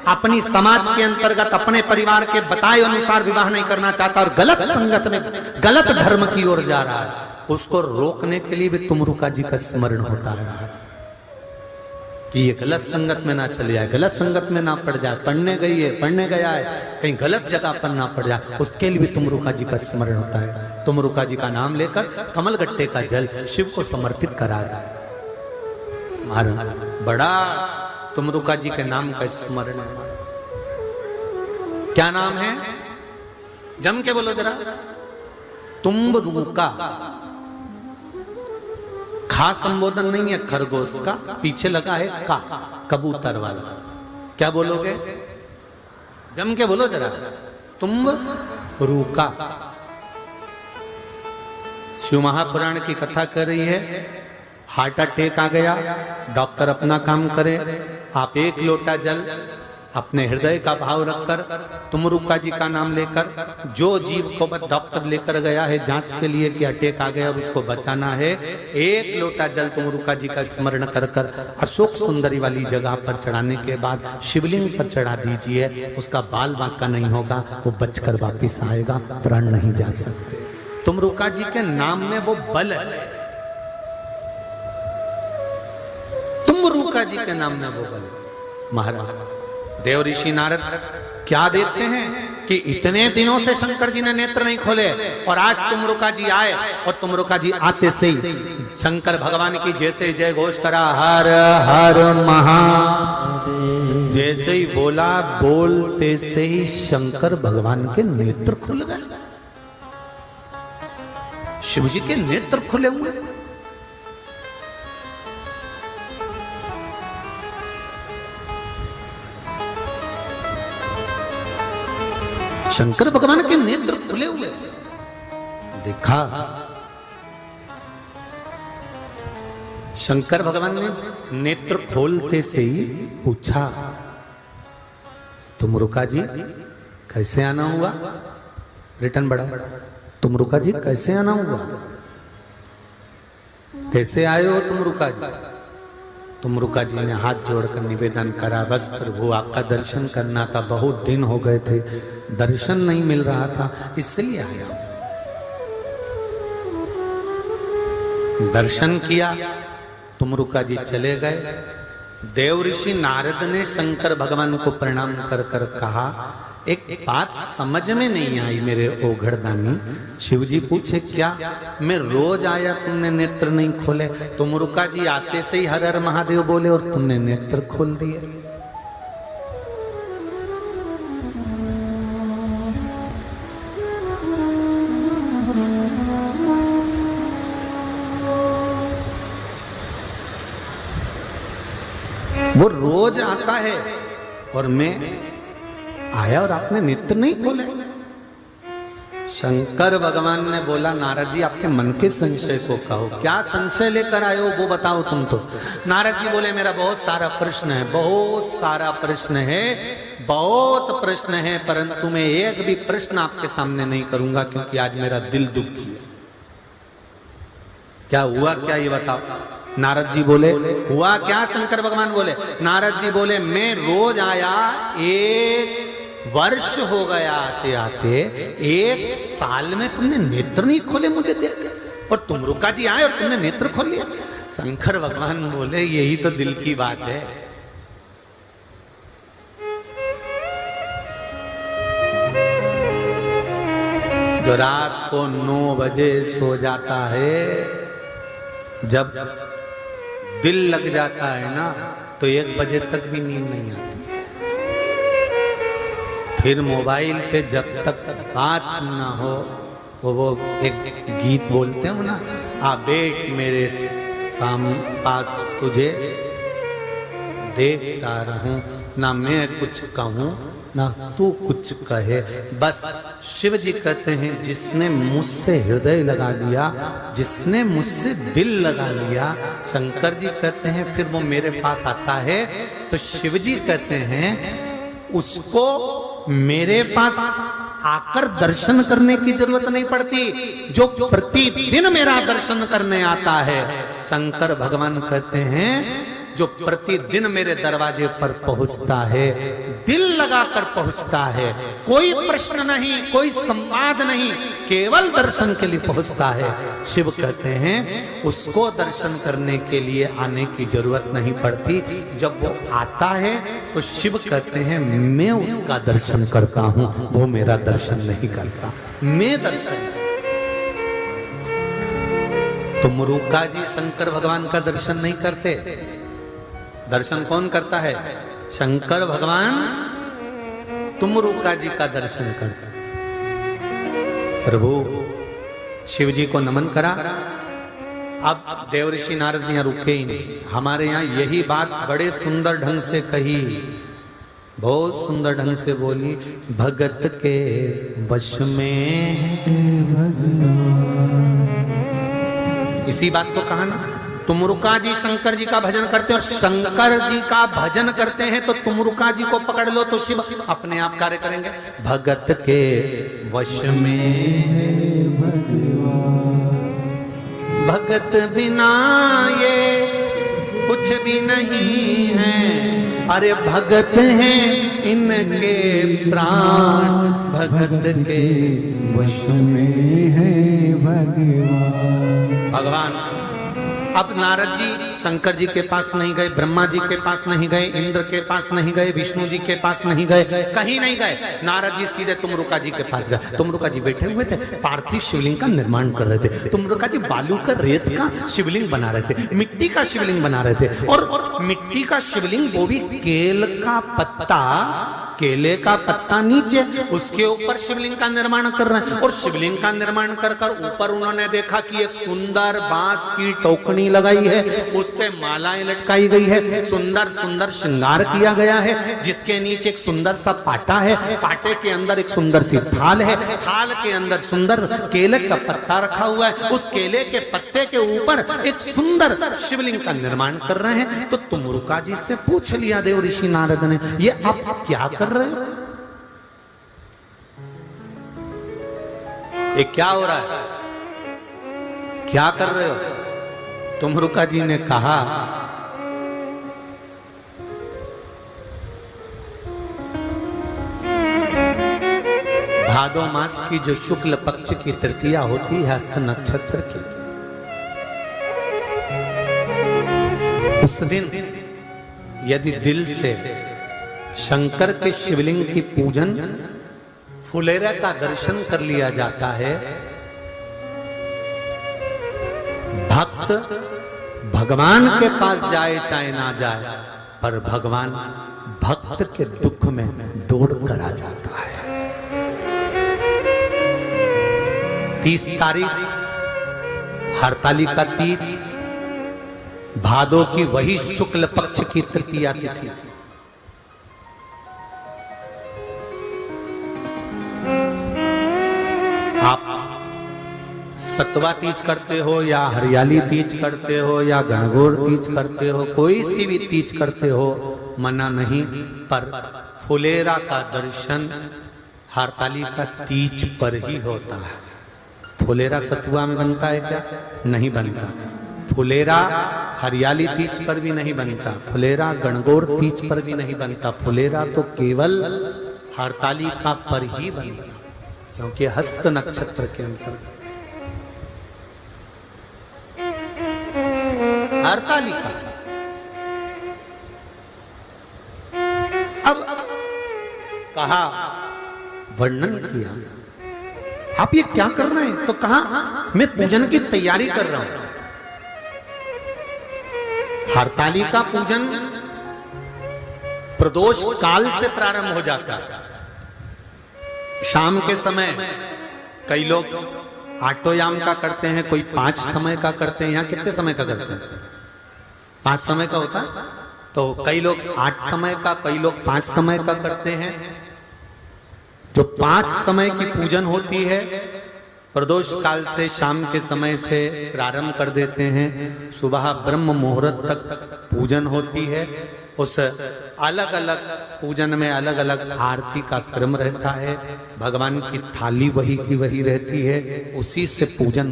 अपनी समाज के अंतर्गत अपने परिवार के बताए अनुसार विवाह नहीं करना चाहता और गलत संगत में गलत धर्म की ओर जा रहा है, उसको रोकने के लिए भी तुमरुका जी का स्मरण होता है कि ये गलत संगत में ना चले जाए, गलत संगत में ना पड़ जाए, पढ़ने गया है कहीं गलत जगह पर ना पड़ जाए, उसके लिए भी तुमरुका जी का स्मरण होता है। तुमरुका जी का नाम लेकर कमलगट्टे का जल शिव को समर्पित करा जाए। महाराज बड़ा तुमरुका जी के नाम का स्मरण है। क्या नाम है? जम के बोलो जरा। तुमरुका, खास संबोधन नहीं है खरगोश का, पीछे लगा है का, कबूतर वाला। क्या बोलोगे? जम के बोलो जरा। तुमरुका। शिव महापुराण की कथा कर रही है, हार्ट अटैक आ गया, डॉक्टर अपना काम करे, आप 1 लोटा जल अपने हृदय का भाव रखकर तुमरुका जी का नाम लेकर, जो जीव को डॉक्टर लेकर गया है जांच के लिए कि अटैक आ गया और उसको बचाना है, 1 लोटा जल तुमरुका जी का स्मरण कर कर अशोक सुंदरी वाली जगह पर चढ़ाने के बाद शिवलिंग पर चढ़ा दीजिए। उसका बाल बांका नहीं होगा, वो बचकर वापिस आएगा, प्राण नहीं जा सकते। तुमरुका जी के नाम में वो बल है, तुमरुका जी के नाम में वो बल है। महाराज देव ऋषि नारद क्या देखते हैं कि इतने दिनों से शंकर जी ने नेत्र नहीं खोले और आज तुमरुका जी आए, और तुमरुका जी आते से ही शंकर भगवान की जैसे जय घोष करा, हर हर महादेव, जैसे ही बोला, बोलते से ही शंकर भगवान के नेत्र खुल गए। शिव जी के नेत्र खुले हुए। शंकर भगवान के नेत्र खुले हुए। देखा शंकर भगवान ने नेत्र खोलते से ही पूछा, तुमरुका जी कैसे आना हुआ? रिटर्न बढ़ा, तुमरुका जी कैसे आना हुआ? कैसे आए हो तुमरुका जी? तुमरुका जी ने हाथ जोड़कर निवेदन करा, बस प्रभु आपका दर्शन करना था, बहुत दिन हो गए थे, दर्शन नहीं मिल रहा था, इसलिए आया। दर्शन किया, तुमरुका जी चले गए। देव ऋषि नारद ने शंकर भगवान को प्रणाम कर कर कहा, एक बात समझ में नहीं आई मेरे ओघड़दानी। शिव जी पूछे क्या? मैं रोज आया, तुमने नेत्र नहीं खोले। तुमरुका जी आते से ही हर हर महादेव बोले और तुमने नेत्र खोल दिए। रोज आता है और मैं आया और आपने नेत्र नहीं खोले। शंकर भगवान ने बोला नारद जी आपके मन के संशय को कहो, क्या संशय लेकर आए हो वो बताओ तुम तो। नारद जी बोले मेरा बहुत सारा प्रश्न है, बहुत सारा प्रश्न है, बहुत प्रश्न है, परंतु मैं एक भी प्रश्न आपके सामने नहीं करूंगा क्योंकि आज मेरा दिल दुखी है। क्या हुआ क्या ये बताओ। नारद जी बोले हुआ क्या। शंकर भगवान बोले, नारद जी बोले मैं रोज आया, 1 वर्ष हो गया आते आते, 1 साल में तुमने नेत्र नहीं खोले मुझे देख के, और तुम रुका जी आए और तुमने नेत्र खोल लिया। शंकर भगवान बोले यही तो दिल की बात है। जो रात को 9 बजे सो जाता है, जब दिल लग जाता है ना तो 1 बजे तक भी नींद नहीं आती। फिर मोबाइल पे जब तक बात ना हो, वो एक गीत बोलते हो ना, आ बैठ मेरे पास तुझे देखता रहूं, ना मैं कुछ कहूं ना तू कुछ कहे। बस शिव जी कहते हैं जिसने मुझसे हृदय लगा लिया, जिसने मुझसे दिल लगा लिया, शंकर जी कहते हैं फिर वो मेरे पास आता है। तो शिव जी कहते हैं उसको मेरे पास आकर दर्शन करने की जरूरत नहीं पड़ती, जो प्रतिदिन मेरा दर्शन करने आता है। शंकर भगवान कहते हैं जो प्रतिदिन मेरे दरवाजे पर पहुंचता है, दिल लगाकर पहुंचता है, कोई प्रश्न नहीं, कोई संवाद नहीं, केवल दर्शन के लिए पहुंचता है। शिव कहते हैं उसको दर्शन करने के लिए आने की जरूरत नहीं पड़ती। जब वो आता है तो शिव कहते हैं मैं उसका दर्शन करता हूं, वो मेरा दर्शन नहीं करता, मैं दर्शन। तो मुरुका जी शंकर भगवान का दर्शन नहीं करते, दर्शन कौन करता है? शंकर भगवान तुमरुका जी का दर्शन करते। प्रभु शिव जी को नमन करा। अब देवऋषि नारद यहाँ रुके ही नहीं, हमारे यहाँ यही बात बड़े सुंदर ढंग से कही, बहुत सुंदर ढंग से बोली, भगत के वश में। इसी बात को कहा ना, तुमरुका जी शंकर जी का भजन करते हैं और शंकर जी का भजन करते हैं तो तुमरुका जी को पकड़ लो तो शिव अपने आप कार्य करेंगे। भगत के वश में भगत बिना ये कुछ भी नहीं है, अरे भगत हैं इनके प्राण, भगत के वश में है भगवान। अब नारद जी शंकर जी के पास नहीं गए, ब्रह्मा जी के पास नहीं गए, इंद्र के पास नहीं गए, विष्णु जी के पास नहीं गए, कहीं नहीं गए। नारद जी सीधे तुमरुका जी के पास गए। तुमरुका जी बैठे हुए थे, पार्थिव शिवलिंग का निर्माण कर रहे थे। तुमरुका जी बालू का रेत का शिवलिंग बना रहे थे, मिट्टी का शिवलिंग बना रहे थे, और मिट्टी का शिवलिंग वो भी केल का पत्ता, केले का पत्ता नीचे, उसके ऊपर शिवलिंग का निर्माण कर रहे हैं। और शिवलिंग का निर्माण कर कर ऊपर उन्होंने देखा कि एक सुंदर बांस की टोकनी लगाई है, उस पे मालाएं लटकाई गई है, सुंदर सुंदर श्रृंगार किया गया है, जिसके नीचे एक सुंदर सा पाटा है, पाटे के अंदर एक सुंदर सी थाल है, थाल के अंदर सुंदर केले का पत्ता रखा हुआ है, उस केले के पत्ते के ऊपर एक सुंदर शिवलिंग का निर्माण कर रहे हैं। तो तुमरुका जी से पूछ लिया देव ऋषि नारद ने, ये आप क्या कर रहे हो? ये क्या हो रहा है, क्या कर रहे हो? तुमरुका जी ने कहा भादो मास की जो शुक्ल पक्ष की तृतीया होती है हस्त नक्षत्र की, उस दिन यदि दिल से शंकर के शिवलिंग की पूजन, फुलेरा का दर्शन कर लिया जाता है, भक्त भगवान के पास जाए चाहे ना जाए, पर भगवान भक्त के दुख में दौड़ कर आ जाता है। 30 तारीख हरतालिका तीज, भादो की वही शुक्ल पक्ष की तृतीया तिथि, सतवा तीज करते हो या हरियाली तीज करते हो या गणगौर तीज करते हो, कोई सी भी तीज करते हो, मना नहीं, पर फुलेरा का दर्शन हरतालिका तीज पर ही होता है। फुलेरा सतुआ में बनता है क्या? नहीं बनता। फुलेरा हरियाली तीज पर भी नहीं बनता, फुलेरा गणगौर तीज पर भी नहीं बनता, फुलेरा तो केवल हरतालिका पर ही बनता, क्योंकि हस्त नक्षत्र के अंतर्गत हरतालिका। अब कहा, वर्णन किया, आप ये क्या कर रहे हैं? तो कहा मैं पूजन की तैयारी कर रहा हूं। हरतालिका पूजन प्रदोष काल से प्रारंभ हो जाता है। शाम के समय कई लोग आटोयाम का करते हैं, कोई 5 समय का करते हैं। यहाँ कितने समय का करते हैं? 5 समय का होता है। तो कई लोग 8 समय का, कई लोग 5 समय का करते हैं। जो 5 समय की पूजन होती है प्रदोष काल से शाम के समय से प्रारंभ कर देते हैं। सुबह ब्रह्म मुहूर्त तक पूजन होती है। उस अलग अलग पूजन में अलग अलग आरती का क्रम रहता है। भगवान की थाली वही की वही रहती है, उसी से पूजन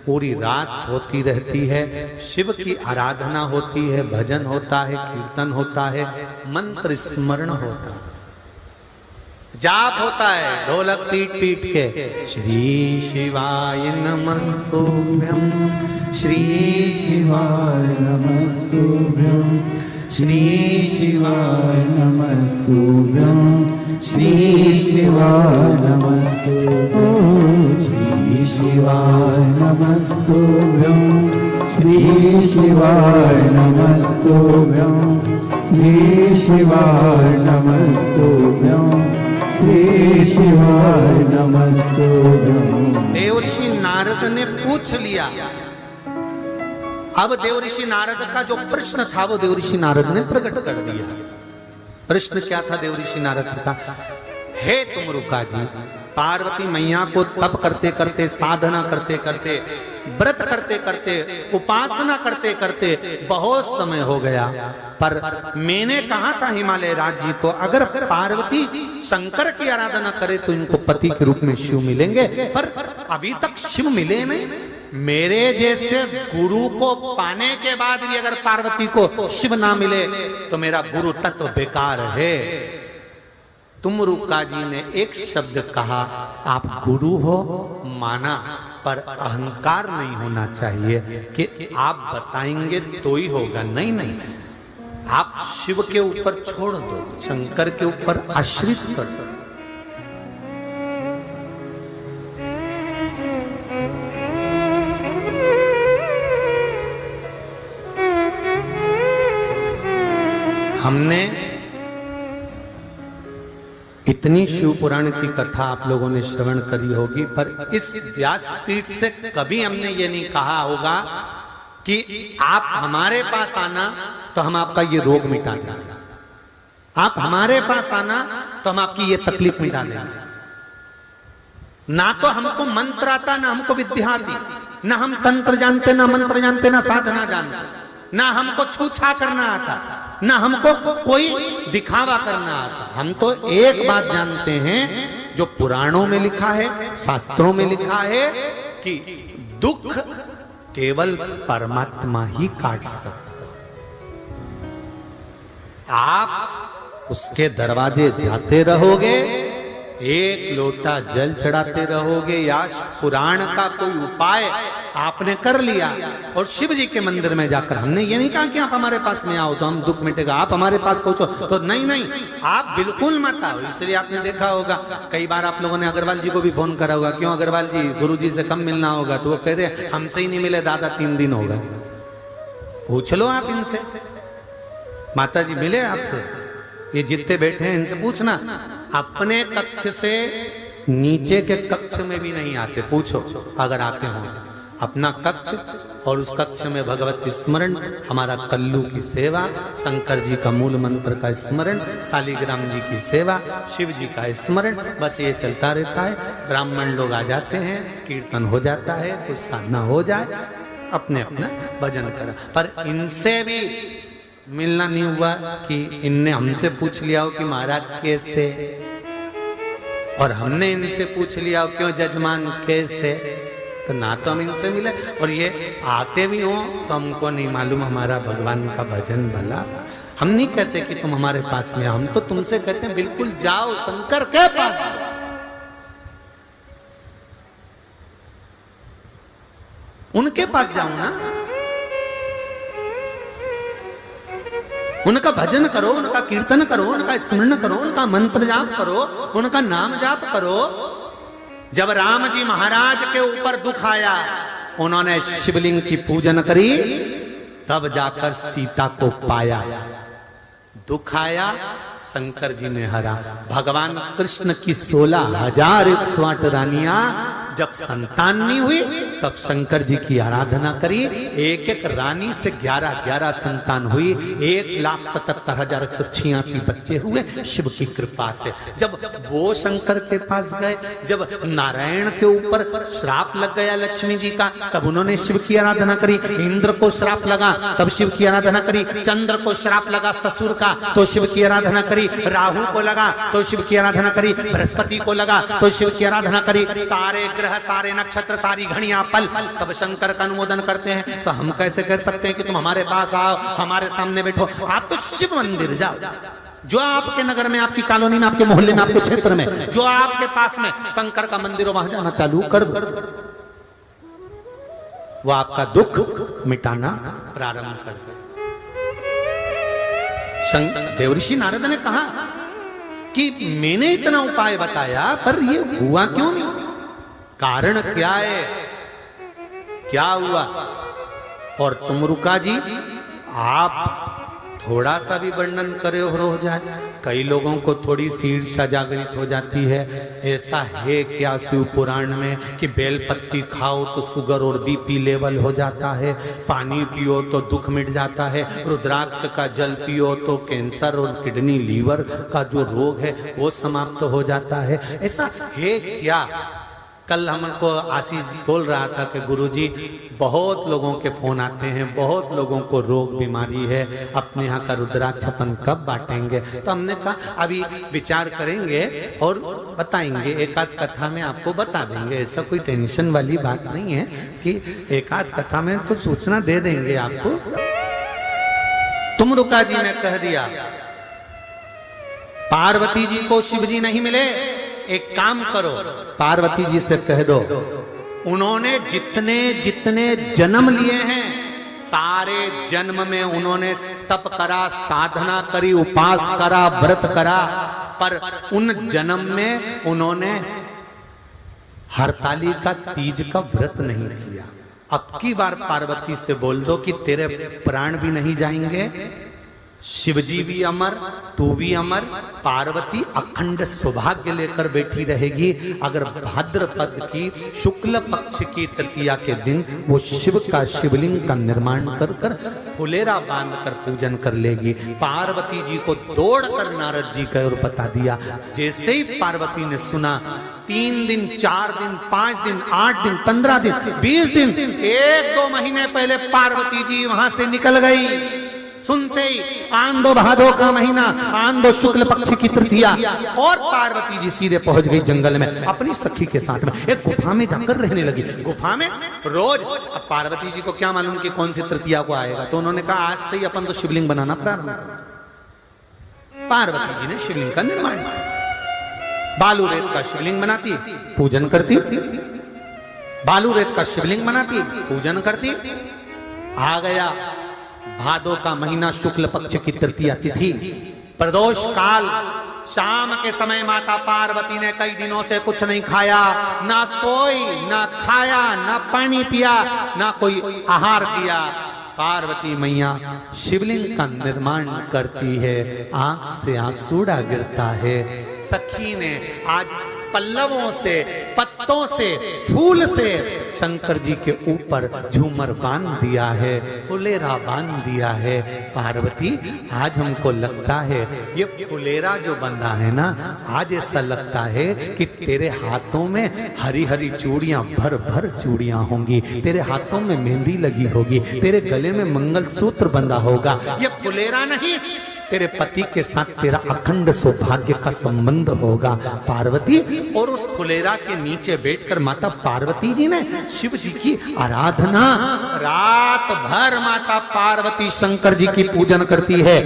पूरी रात होती रहती है। शिव की आराधना होती है, भजन होता है, कीर्तन होता है, मंत्र स्मरण होता है, जाप होता है ढोलक पीट पीट के। श्री शिवाय नमस्तुभ्यं, श्री शिवाय नमस्तुभ्यं, श्री शिवाय नमस्तुभ्यं, श्री शिवाय नमस्तुभ्यं, श्री शिवाय नमस्तुभ्यं, श्री शिवाय नमस्तुभ्यं, श्री शिवाय नमस्तुभ्यं, श्री शिवाय नमस्तुभ्यं। देवर्षि नारद ने पूछ लिया। अब देवर्षि नारद का जो प्रश्न था वो देवर्षि नारद ने प्रकट कर दिया। प्रश्न क्या था देवर्षि नारद का? हे तुमरुका जी, पार्वती मैया को तप करते करते, साधना करते करते, व्रत करते करते, उपासना करते करते बहुत समय हो गया, पर मैंने कहा था हिमालय राज जी को, अगर पार्वती शंकर की आराधना करे तो इनको पति के रूप में शिव मिलेंगे, पर अभी तक शिव मिले नहीं। मेरे जैसे गुरु को पाने के बाद भी अगर पार्वती को शिव ना मिले तो मेरा गुरु तत्व बेकार है। तुमरुका जी ने एक शब्द कहा, आप गुरु हो माना, पर अहंकार नहीं होना चाहिए कि आप बताएंगे तो ही होगा। नहीं नहीं, आप शिव के ऊपर छोड़ दो, शंकर के ऊपर आश्रित कर दो। हमने इतनी शिव पुराण की कथा आप लोगों ने श्रवण करी होगी, पर इस व्यासपीठ से कभी हमने ये नहीं कहा होगा कि आप हमारे पास आना तो हम आपका ये रोग मिटा देंगे, आप हमारे पास आना तो हम आपकी ये तकलीफ मिटा देंगे। ना तो हमको मंत्र आता, ना हमको विद्या आती, ना हम तंत्र जानते, ना मंत्र जानते, ना साधना जानते, ना हमको छूछा करना आता, ना हमको कोई दिखावा करना आता। हम तो एक बात जानते हैं जो पुराणों में लिखा है, शास्त्रों में लिखा है कि दुख केवल परमात्मा ही काट सकता। आप उसके दरवाजे जाते रहोगे, एक लोटा जल चढ़ाते रहोगे, या पुराण का कोई उपाय आपने कर लिया और शिव जी के मंदिर में जाकर, हमने ये नहीं कहा कि आप हमारे पास में आओ तो हम दुख मिटेगा, आप हमारे पास पहुंचो तो नहीं नहीं, आप बिल्कुल मत आओ। इसलिए आपने देखा होगा कई बार आप लोगों ने अग्रवाल जी को भी फोन करा होगा, क्यों अग्रवाल जी, गुरु जी से कम मिलना होगा, तो वो कह रहे हमसे ही नहीं मिले दादा 3 दिन हो गए। पूछ लो आप इनसे, माता जी मिले आपसे? ये जितने बैठे हैं इनसे पूछना, अपने कक्ष से नीचे के कक्ष में भी नहीं आते, पूछो अगर आते हो। अपना कक्ष और उस कक्ष में भगवत स्मरण, हमारा कल्लू की सेवा, शंकर जी का मूल मंत्र का स्मरण, शालिग्राम जी की सेवा, शिव जी का स्मरण, बस ये चलता रहता है। ब्राह्मण लोग आ जाते हैं, कीर्तन हो जाता है, कुछ साधना हो जाए, अपने अपना भजन करा। पर इनसे भी मिलना नहीं हुआ कि इनने हमसे पूछ लिया हो कि महाराज कैसे, और हमने इनसे पूछ लिया हो क्यों जजमान कैसे। तो ना तो हम इनसे मिले, और ये आते भी हों तो हमको नहीं मालूम हमारा भगवान का भजन भला। हम नहीं कहते कि तुम हमारे पास में, हम तो तुमसे कहते हैं बिल्कुल जाओ शंकर के पास जाओ। उनके पास जाओ ना, उनका भजन करो, उनका कीर्तन करो, उनका स्मरण करो, उनका मंत्र जाप करो, उनका नाम जाप करो। जब राम जी महाराज के ऊपर दुख आया, उन्होंने शिवलिंग की पूजन करी, तब जाकर सीता को पाया। दुख आया, शंकर जी ने हरा। भगवान कृष्ण की 16,108 रानियां जब संतान नहीं हुई, तब शंकर जी की आराधना करी। एक एक रानी से 11-11 संतान हुई, 1,77,186 बच्चे हुए शिव की कृपा से। जब वो शंकर के पास गए, जब नारायण के ऊपर श्राप लग गया लक्ष्मी जी का, तब उन्होंने शिव की आराधना करी। इंद्र को श्राप लगा, तब शिव की आराधना करी। चंद्र को श्राप लगा ससुर का, तो शिव की आराधना करी। राहु को लगा तो शिव की आराधना करी। बृहस्पति को लगा तो शिव की आराधना करी। सारे ग्रह, सारे नक्षत्र, सारी घड़ियां, पल सब शंकर का अनुमोदन करते हैं। तो हम कैसे कह सकते हैं कि तुम हमारे पास आओ, हमारे सामने बैठो? आप तो शिव मंदिर जाओ, जो आपके नगर में, आपकी कॉलोनी में, आपके मोहल्ले में, आपके क्षेत्र में, जो आपके पास में शंकर का मंदिर हो, वहां जाना चालू कर दो। वो आपका दुख मिटाना प्रारंभ कर दे। देवऋषि नारद ने कहा कि मैंने इतना उपाय बताया, पर ये हुआ क्यों नहीं? कारण क्या है, क्या हुआ? और तुम रुका जी, आप थोड़ा सा भी वर्णन करे और हो जाए। कई लोगों को थोड़ी सी ईर्ष्या जागृत हो जाती है। ऐसा है क्या शिव पुराण में कि बेलपत्ती खाओ तो शुगर और बीपी लेवल हो जाता है, पानी पियो तो दुख मिट जाता है, रुद्राक्ष का जल पियो तो कैंसर और किडनी लीवर का जो रोग है वो समाप्त हो जाता है? ऐसा है क्या? कल हमको आशीष बोल रहा था कि गुरुजी बहुत लोगों के फोन आते हैं, बहुत लोगों को रोग बीमारी है, अपने यहाँ का रुद्राक्ष अपन कब बांटेंगे? तो हमने कहा अभी विचार करेंगे और बताएंगे, एक आध कथा में आपको बता देंगे। ऐसा कोई टेंशन वाली बात नहीं है कि एक आध कथा में तो सूचना दे देंगे आपको। तुमरुका जी ने कह दिया पार्वती जी को शिव जी नहीं मिले, एक काम करो, पार्वती जी से कह दो उन्होंने जितने जितने जन्म लिए हैं, सारे जन्म में उन्होंने तप करा, साधना करी, उपास करा, व्रत करा, पर उन जन्म में उन्होंने हरताली का तीज का व्रत नहीं किया। अब की बार पार्वती से बोल दो कि तेरे प्राण भी नहीं जाएंगे, शिवजी भी अमर, तू भी अमर, पार्वती अखंड सौभाग्य लेकर बैठी रहेगी। अगर भाद्रपद की शुक्ल पक्ष की तृतीया के दिन वो शिव का शिवलिंग का निर्माण कर कर फुलेरा बांध कर पूजन कर लेगी। पार्वती जी को दौड़कर नारद जी का और बता दिया। जैसे ही पार्वती ने सुना, 3 दिन, 4 दिन, 5 दिन, 8 दिन, 15 दिन, 20 दिन, 1-2 महीने पहले पार्वती जी वहां से निकल गई। सुनते ही आंधो भादो का महीना, आंधो शुक्ल पक्ष की तृतीया, और पार्वती जी सीधे पहुंच गई जंगल में अपनी सखी के साथ में, एक गुफा में जाकर रहने लगी। गुफा में रोज, अब पार्वती जी को क्या मालूम कि कौन सी तृतीया को आएगा, तो उन्होंने कहा आज से ही अपन तो शिवलिंग बनाना प्रारंभ कर। पार्वती जी ने शिवलिंग का निर्माण किया। बालू रेत का शिवलिंग बनाती, पूजन करती, बालू रेत का शिवलिंग बनाती, पूजन करती। आ गया भादो का महीना, शुक्ल पक्ष की तृतीया तिथि, प्रदोष काल, शाम के समय माता पार्वती ने कई दिनों से कुछ नहीं खाया, ना सोई, ना खाया, ना पानी पिया, ना कोई आहार किया। पार्वती मैया शिवलिंग का निर्माण करती है, आंख से आंसूड़ा गिरता है। सखी ने आज पल्लवों से, पत्तों से, फूल से शंकर जी के ऊपर झूमर बांध दिया है, फुलेरा बांध दिया है। पार्वती आज हमको लगता है ये फुलेरा जो बंधा है ना, आज ऐसा लगता है कि तेरे हाथों में हरी हरी चूड़ियां, भर भर चूड़ियां होंगी, तेरे हाथों में मेहंदी लगी होगी, तेरे गले में मंगलसूत्र बंधा होगा। ये फुलेरा नहीं, तेरे पति के साथ तेरा अखंड सौभाग्य का संबंध होगा पार्वती। और उस फुलेरा के नीचे बैठकर माता पार्वती जी ने शिव जी की आराधना, रात भर माता पार्वती शंकर जी की पूजन करती है,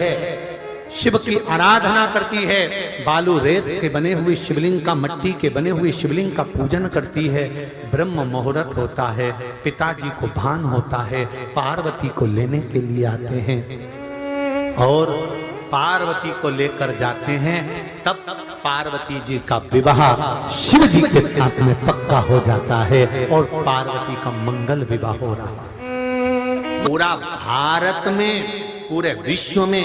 शिव की आराधना करती है। बालू रेत के बने हुए शिवलिंग का, मट्टी के बने हुए शिवलिंग का पूजन करती है। ब्रह्म मुहूर्त होता है, पिताजी को भान होता है, पार्वती को लेने के लिए आते हैं और पार्वती को लेकर जाते हैं। तब पार्वती जी का विवाह शिव जी के साथ में पक्का हो जाता है और पार्वती का मंगल विवाह हो रहा है। पूरा भारत में, पूरे विश्व में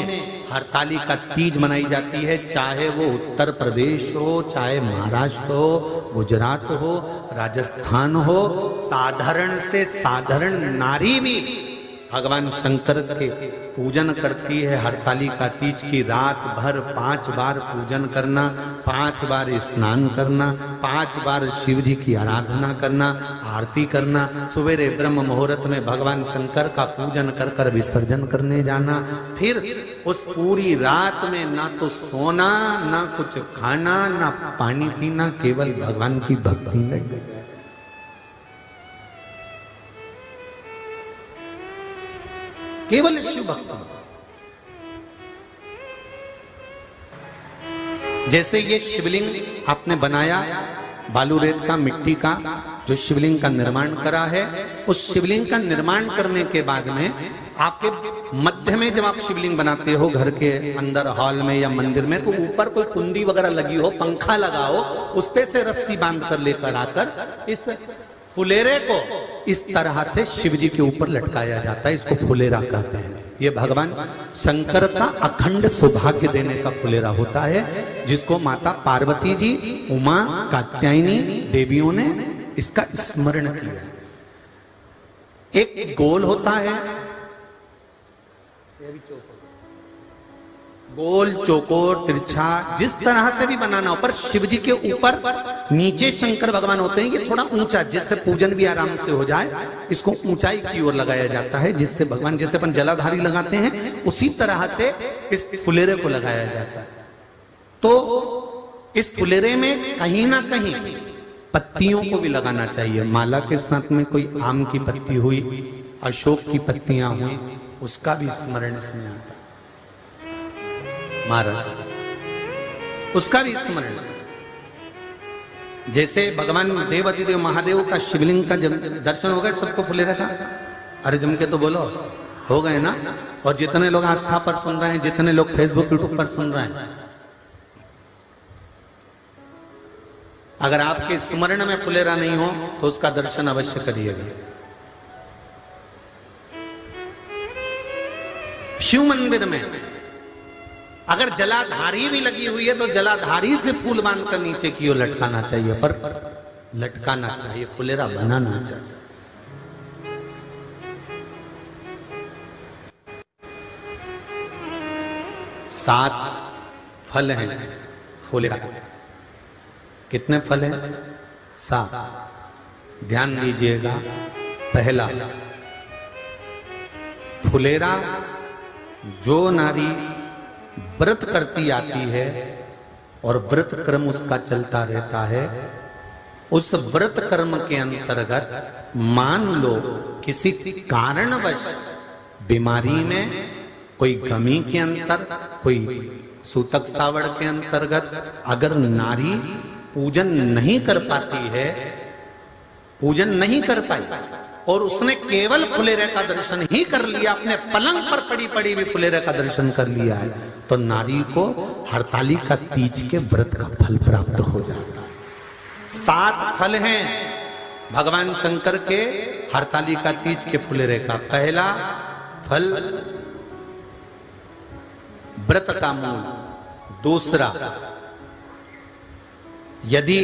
हरतालिका तीज मनाई जाती है, चाहे वो उत्तर प्रदेश हो, चाहे महाराष्ट्र हो, गुजरात हो, राजस्थान हो। साधारण से साधारण नारी भी भगवान शंकर के पूजन करती है। हरतालिका तीज की रात भर 5 बार पूजन करना, 5 बार स्नान करना, 5 बार शिव जी की आराधना करना, आरती करना, सवेरे ब्रह्म मुहूर्त में भगवान शंकर का पूजन कर कर विसर्जन करने जाना। फिर उस पूरी रात में ना तो सोना, ना कुछ खाना, ना पानी पीना, केवल भगवान की भक्ति में। केवल शिव भक्ति। जैसे ये शिवलिंग आपने बनाया, बालू रेत का, मिट्टी का जो शिवलिंग का निर्माण करा है, उस शिवलिंग का निर्माण करने के बाद में आपके मध्य में जब आप शिवलिंग बनाते हो घर के अंदर, हॉल में या मंदिर में, तो ऊपर कोई कुंडी वगैरह लगी हो, पंखा लगा हो, उस पे से रस्सी बांध कर लेकर आकर इस फुलेरे को इस तरह से शिव जी के ऊपर लटकाया जाता है। इसको फुलेरा कहते हैं। ये भगवान शंकर का अखंड सौभाग्य देने का फुलेरा होता है, जिसको माता पार्वती जी, उमा, कात्यायनी देवियों ने इसका स्मरण किया। एक गोल होता है, गोल, चौकोर, तिरछा, जिस तरह से भी बनाना हो, पर शिव जी के ऊपर नीचे शंकर भगवान होते हैं। ये थोड़ा ऊंचा, जिससे पूजन भी आराम से हो जाए, इसको ऊंचाई की ओर लगाया जाता है, जिससे भगवान, जैसे अपन जलाधारी लगाते हैं, उसी तरह से इस फुलेरे को लगाया जाता है। तो इस फुलेरे में कहीं ना कहीं पत्तियों को भी लगाना चाहिए। माला के साथ में कोई आम की पत्ती हुई, अशोक की पत्तियां हुई, उसका भी स्मरण इसमें आता है महाराज, उसका भी स्मरण। जैसे भगवान देवाधिदेव महादेव का शिवलिंग का जब दर्शन हो गए, सबको फुलेरा का, अरे जम के तो बोलो, हो गए ना। और जितने लोग आस्था पर सुन रहे हैं, जितने लोग फेसबुक यूट्यूब पर सुन रहे हैं, अगर आपके स्मरण में फुलेरा नहीं हो तो उसका दर्शन अवश्य करिएगा। शिव मंदिर में अगर जलाधारी भी लगी हुई है तो जलाधारी से फूल बांधकर नीचे की ओर लटकाना चाहिए, पर लटकाना चाहिए, फुलेरा बनाना चाहिए। सात फल हैं फुलेरा। कितने फल हैं? 7। ध्यान दीजिएगा। पहला, फुलेरा जो नारी व्रत करती आती है और व्रत कर्म उसका चलता रहता है, उस व्रत कर्म के अंतर्गत मान लो किसी कारणवश बीमारी में, कोई गमी के अंतर, कोई सूतक सावड़ के अंतर्गत अगर नारी पूजन नहीं कर पाती है, पूजन नहीं कर पाई और उसने केवल फुलेरे का दर्शन ही कर लिया, अपने पलंग पर पड़ी पड़ी भी फुलेरे का दर्शन कर लिया है, तो नारी को हरतालिका तीज के व्रत का फल प्राप्त हो जाता है। 7 फल हैं भगवान शंकर के हरतालिका तीज के फुलेरे का। पहला फल व्रत का मूल, दूसरा यदि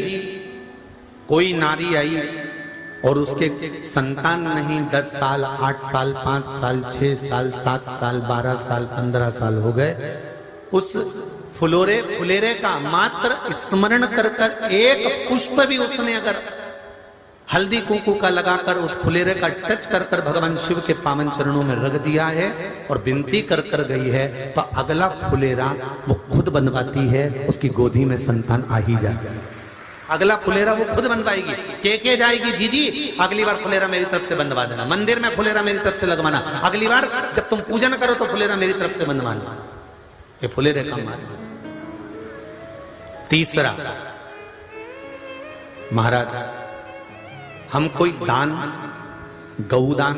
कोई नारी आई और उसके संतान नहीं, 10 साल, 8 साल, 5 साल, 6 साल, 7 साल, 12 साल, 15 साल हो गए, उस फुलेरे का मात्र स्मरण कर कर एक पुष्प भी उसने अगर हल्दी कुंकू का लगाकर उस फुलेरे का टच कर कर भगवान शिव के पावन चरणों में रख दिया है और विनती कर कर गई है, तो अगला फुलेरा वो खुद बनवाती है, उसकी गोदी में संतान आ ही जाता है। अगला फुलेरा वो खुद बनवाएगी, के जाएगी, जी अगली बार फुलेरा मेरी तरफ से बनवा देना, मंदिर में फुलेरा मेरी तरफ से लगवाना, अगली बार जब तुम पूजन करो तो फुलेरा मेरी तरफ से बनवाना। ये फुलेरे का मान। तीसरा, महाराज हम कोई दान, गौदान,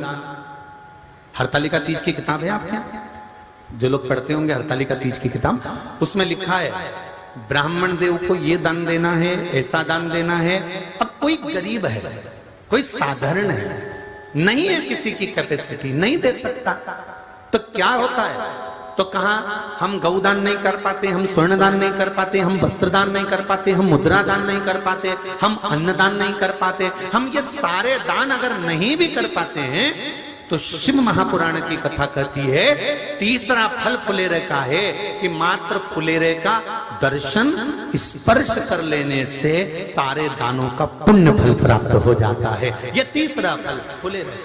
हरतालिका तीज की किताब है आपके यहाँ, जो लोग पढ़ते होंगे हरतालिका तीज की किताब, उसमें लिखा है ब्राह्मण देव को ये दान देना है, ऐसा दान देना है। अब कोई गरीब है, कोई साधारण है, नहीं है किसी की कैपेसिटी, नहीं दे सकता, तो क्या होता है? तो कहा हम गौदान नहीं कर पाते, हम स्वर्ण दान नहीं कर पाते, हम वस्त्र दान नहीं कर पाते, हम मुद्रा दान नहीं कर पाते, हम अन्न दान नहीं कर पाते। हम ये सारे दान अगर नहीं भी कर पाते हैं तो शिव महापुराण की कथा कहती है तीसरा फल फुलेरे का है कि मात्र फुलेरे का दर्शन स्पर्श कर लेने से सारे दानों का पुण्य फल प्राप्त हो जाता है। यह तीसरा फल फुलेरे।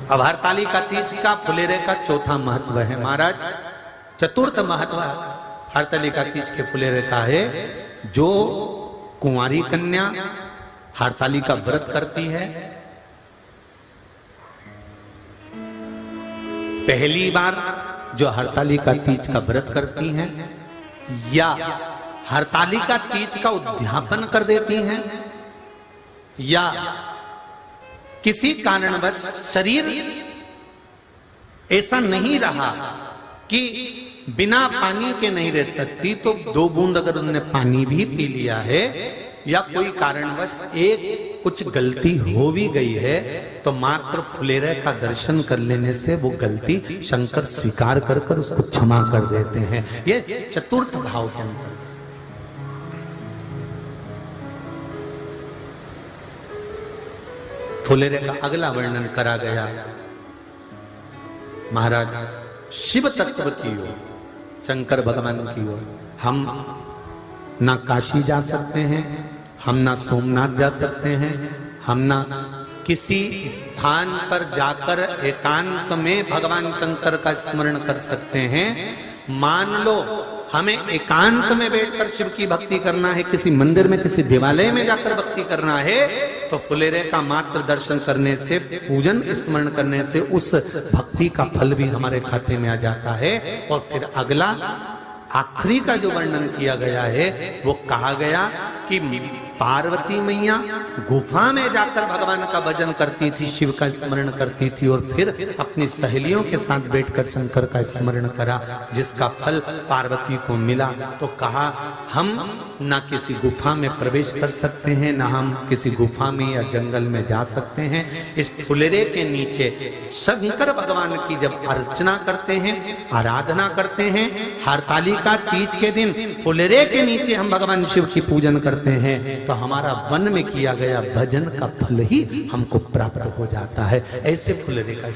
अब हरतालिका तीज का फुलेरे का चौथा महत्व है महाराज। चतुर्थ महत्व हरतालिका तीज के फुलेरे का है, जो कुंवारी कन्या हरतालिका व्रत करती है, पहली बार जो हरतालिका तीज का व्रत करती हैं या हरतालिका तीज का उद्यापन कर देती हैं या किसी कारणवश शरीर ऐसा नहीं रहा कि बिना पानी के नहीं रह सकती, तो 2 बूंद अगर उन्होंने पानी भी पी लिया है या कोई कारणवश कुछ गलती हो भी गई है, तो मात्र फुलेरे का दर्शन कर लेने से वो गलती शंकर स्वीकार कर कर उसको क्षमा कर देते हैं। ये चतुर्थ भाव के अंतर। फुलेरे का अगला वर्णन करा गया महाराज शिव तत्व की ओर, शंकर भगवान की ओर। हम ना काशी जा सकते हैं, हम ना सोमनाथ जा सकते हैं, हम ना किसी स्थान पर जाकर एकांत में भगवान शंकर का स्मरण कर सकते हैं। मान लो हमें एकांत में बैठकर शिव की भक्ति करना है, किसी मंदिर में किसी देवालय में जाकर भक्ति करना है, तो फुलेरे का मात्र दर्शन करने से, पूजन स्मरण करने से उस भक्ति का फल भी हमारे खाते में आ जाता है। और फिर अगला आखिरी का जो वर्णन किया गया है वो कहा गया कि पार्वती मैया गुफा में जाकर भगवान का भजन करती थी, शिव का स्मरण करती थी और फिर अपनी सहेलियों के साथ बैठकर शंकर का स्मरण करा, जिसका फल पार्वती को मिला। तो कहा हम ना किसी गुफा में प्रवेश कर सकते हैं, ना हम किसी गुफा में या जंगल में जा सकते हैं। इस फुलेरे के नीचे शंकर भगवान की जब अर्चना करते हैं, आराधना करते हैं, हरतालिका तीज के दिन फुलेरे के नीचे हम भगवान शिव की पूजन करते हैं, तो हमारा वन में किया गया भजन का फल ही हमको प्राप्त हो जाता है। ऐसे फुलेरे का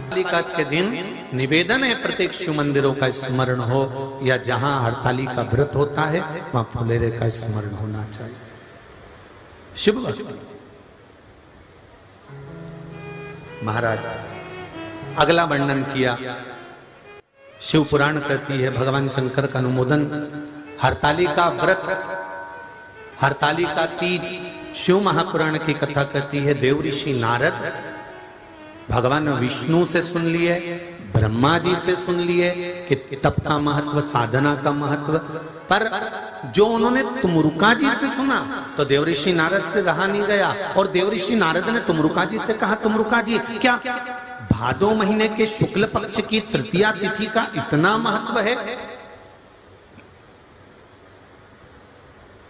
हरतालिका के दिन निवेदन है प्रत्येक शिव मंदिरों का स्मरण हो या जहां हरतालिका व्रत होता है वहां फुलेरे का स्मरण होना चाहिए। शिव महाराज अगला वर्णन किया, शिव पुराण कहती है भगवान शंकर का अनुमोदन हरतालिका व्रत, हरतालिका तीज शिव महापुराण की कथा कहती है देव ऋषि नारद भगवान विष्णु से सुन लिए, ब्रह्मा जी से सुन लिए कि तप का महत्व, साधना का महत्व, पर जो उन्होंने तुमरुका जी से सुना तो देव ऋषि नारद से रहा नहीं गया और देव ऋषि नारद ने तुमरुका जी से कहा, तुमरुका जी क्या भादो महीने के शुक्ल पक्ष की तृतीया तिथि का इतना महत्व है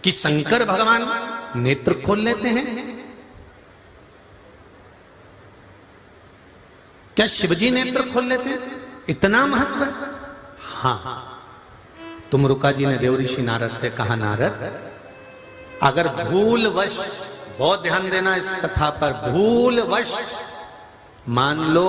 कि शंकर भगवान नेत्र खोल लेते हैं? क्या शिवजी नेत्र खोल लेते हैं? इतना महत्व है? हाँ, तुमरुका जी ने देवऋषि नारद से कहा, नारद अगर भूलवश, बहुत ध्यान देना इस कथा पर, भूलवश मान लो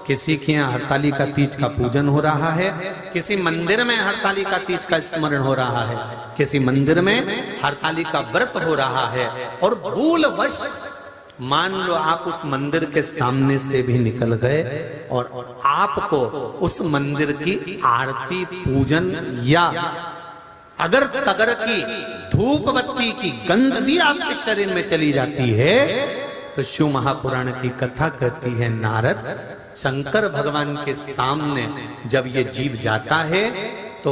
किसी के यहाँ हरतालिका तीज का पूजन हो रहा है, किसी मंदिर में हरतालिका तीज का स्मरण हो रहा है, किसी मंदिर में हरतालिका व्रत हो रहा है, और भूलवश मान लो आप उस मंदिर के सामने से भी निकल गए और आपको उस मंदिर की आरती, पूजन या अगर तगर की धूप बत्ती की गंध भी आपके शरीर में चली जाती है, तो शिव महापुराण की कथा कहती है, नारद शंकर भगवान के सामने जब ये जीव जाता है तो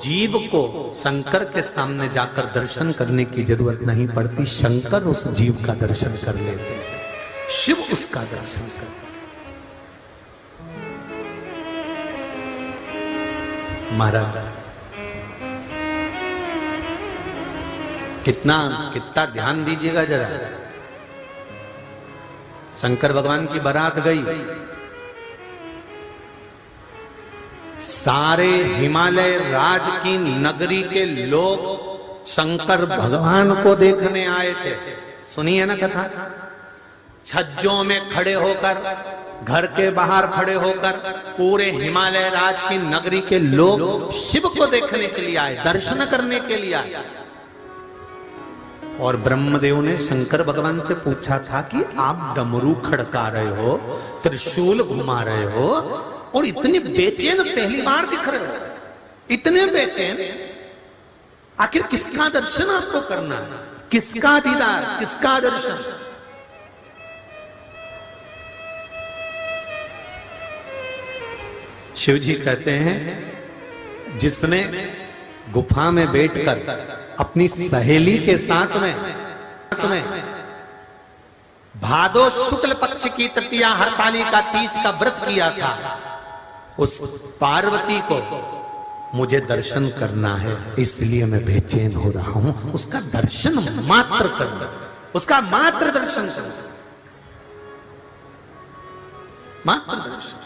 जीव को शंकर के सामने जाकर दर्शन करने की जरूरत नहीं पड़ती, शंकर उस जीव का दर्शन कर लेते हैं, शिव उसका दर्शन करते। महाराज कितना ध्यान दीजिएगा जरा। शंकर भगवान की बारात गई, सारे हिमालय राज की नगरी के लोग शंकर भगवान को देखने आए थे। सुनिए ना कथा। छज्जों में खड़े होकर, घर के बाहर खड़े होकर पूरे हिमालय राज की नगरी के लोग शिव को देखने के लिए आए, दर्शन करने के लिए आए। और ब्रह्मदेव ने शंकर भगवान से पूछा था कि आप डमरू खड़का रहे हो, त्रिशूल घुमा रहे हो और इतने बेचैन पहली बार दिख रहे हो, इतने बेचैन, आखिर किसका दर्शन आपको करना है? किसका दीदार, किसका दर्शन? शिव जी कहते हैं, जिसने गुफा में बैठकर अपनी सहेली के साथ में भादो शुक्ल पक्ष की तृतीया हरतालिका तीज का व्रत किया था, उस पार्वती को मुझे दर्शन करना है, इसलिए मैं बेचैन हो रहा हूं। उसका दर्शन मात्र करना, उसका मात्र दर्शन करना, मात्र दर्शन।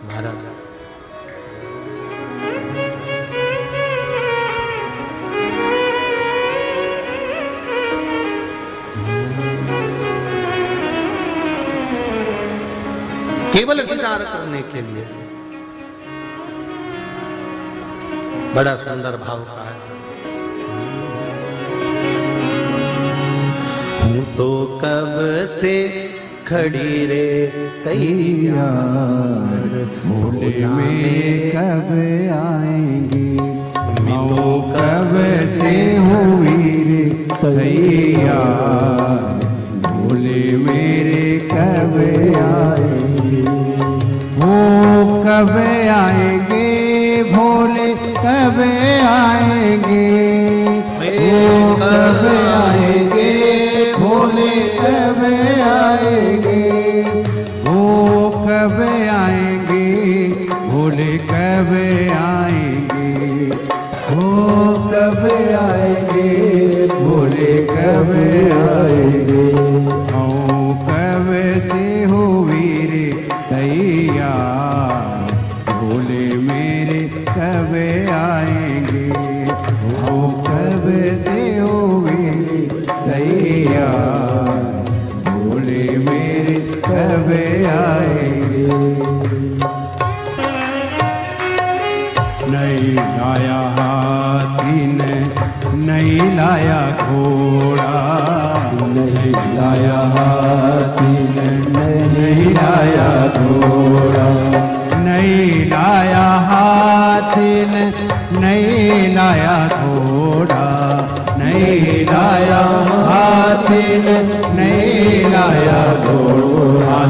महाराज केवल दीदार करने के लिए, बड़ा सुंदर भाव का है। हूं तो कब से खड़ी रे तैयार, भोले में कब आएंगी, तो कब से हुई रे तैयार, भोले मेरे कब आएंगे, वो कब आएंगे, भोले कब आएंगे, वो कब आएंगे, भोले कब आएंगे, वो कब आएंगे, भोले कब आएंगे, वो कब आएंगे, भोले कब आएंगे, ओ कब से हो वीर तैयार, भोले मेरे कब आएंगे, ओ कब से हो वीर तैयार, भोले मेरे कब आएंगे। नहीं लाया हाथी ने, नहीं लाया घोड़ा, नहीं लाया हाथी ने, नहीं लाया घोड़ा, नहीं लाया हाथी ने, नहीं लाया घोड़ा, नहीं लाया हाथी ने, नहीं लाया घोड़ा,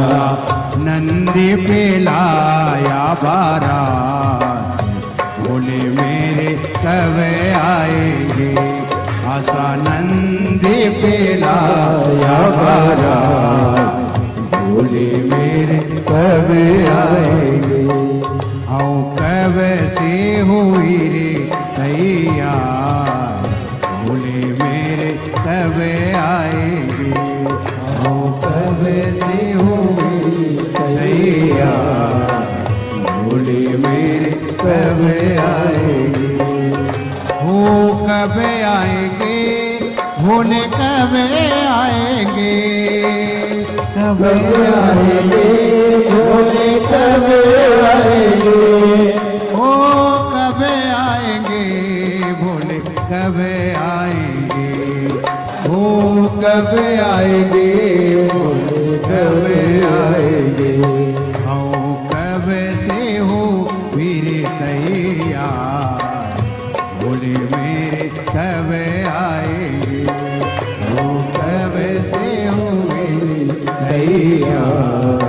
नंदी पे लाया बारात, भोले मेरे कब आएंगे, आशा नंदी पे लाया बारात, भोले मेरे कब आएंगे, आओ कब से हुई रे तैयार, भोले मेरे कब आएंगे, आओ कब से हुई तैयार, भोले भोले मेरे कब आएंगे, हो कब आएंगे, भोले कब आएंगे, कब आएंगे, भोले कब आएंगे, हो कब आएंगे, भोले कब आएंगे, हो कब आएंगे, भोले कब आएंगे, हम कब से हो फिर तैयार, भोले मेरे कब आएंगे, हो कब से हो मेरे तैयार,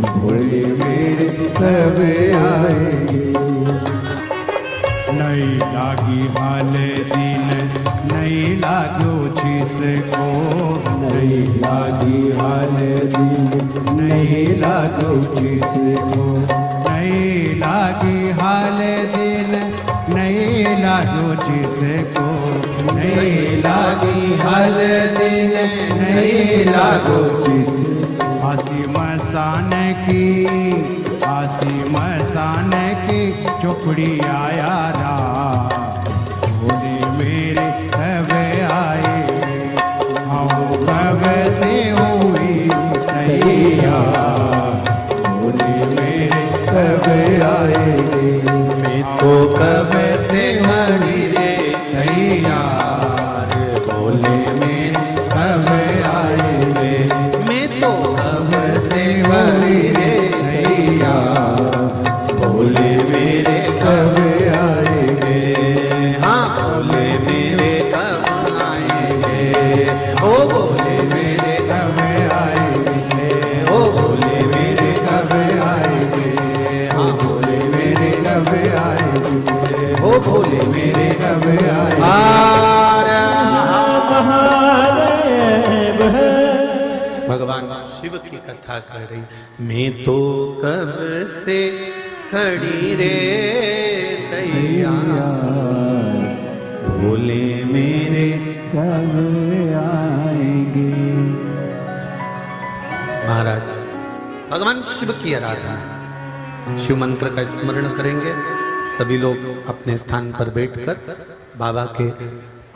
भोले मेरे कब आएंगे। नई लागी हाल दिन, नई लागो जिसको, नई लागी हाल दिन, नई लागो जिसको, नई लागी हाल दिन, नई लागो जिसको, नई लागी हाल दिन, नई लागो जिसको, आसी मसान की, आसी मसान की चौपड़ी आया रात, भोले मेरे कब आएंगे, हम कब से हुई तैयार, भोले मेरे कब आएंगे, मैं तो कब से हरी रे तैयार, भोले मेरे कब आएंगे, मैं तो कब से हरी रे तैयार, भोले मेरे कब आएंगे, हाँ भोले मेरे कब आएंगे, ओ भोले मेरे कब आएंगे, ओ भोले मेरे कब आएंगे, हाँ भोले मेरे कब आएंगे, ओ भोले मेरे कब आएंगे। भगवान शिव की कथा कर रही, मैं तो कब से खड़ी रे तैयार, भोले मेरे कब आएंगे। महाराज भगवान शिव की आराधना, शिव मंत्र का स्मरण करेंगे सभी लोग अपने स्थान पर बैठकर, बाबा के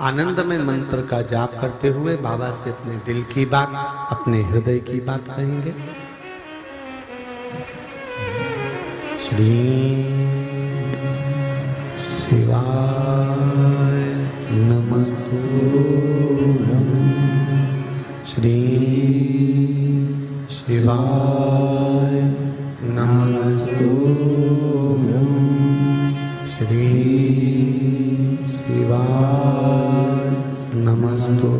आनंदमय मंत्र का जाप करते हुए बाबा से अपने दिल की बात, अपने हृदय की बात कहेंगे। श्री शिवाय नमस्तु, श्री शिवाय नमस्तु, श्री शिवाय नमस्तु,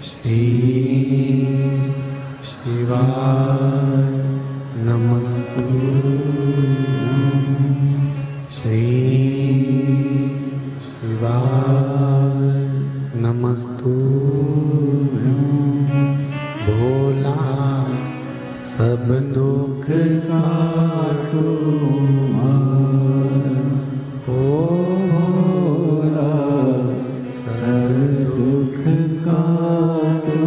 श्री शिवाय नमस्तु, श्री शिवाय नमस्तु। भोला सब दुख काटो मारा, ओ भोला सब दुख काटो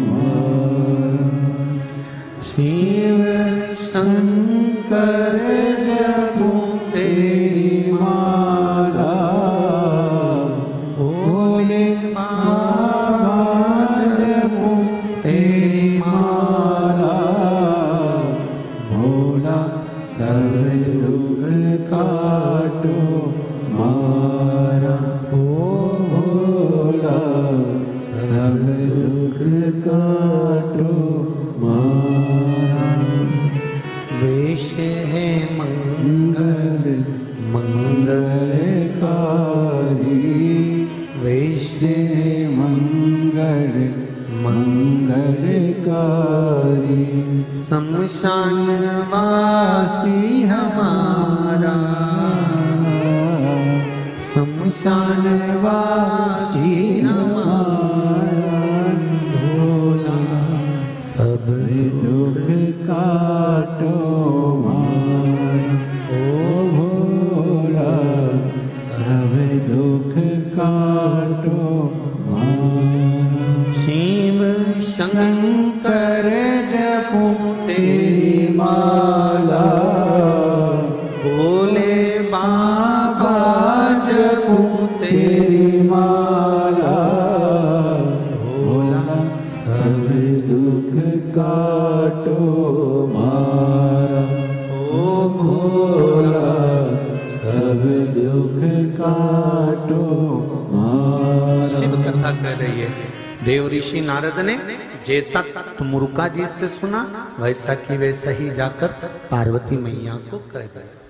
मारा, शिव शंकर जपूं तेरी माला, भोले बाबा जपूं तेरी माला, भोला सब दुख काटो मारा, ओ भोला सब दुख काटो मारा। वेश है मंगल मंगलकारी, वेश है मंगल मंगलकारी, शमशान वासी हमारा, शमशान वासी हमारा, भोला सब दुख काटो मारा, ओ भोला सब दुख काटो मारा। शिव शंकर जपूं तेरी माला, देव ऋषि नारद ने जैसा तुमुरुका जी से सुना वैसा की वैसा ही जाकर पार्वती मैया को कह दिया।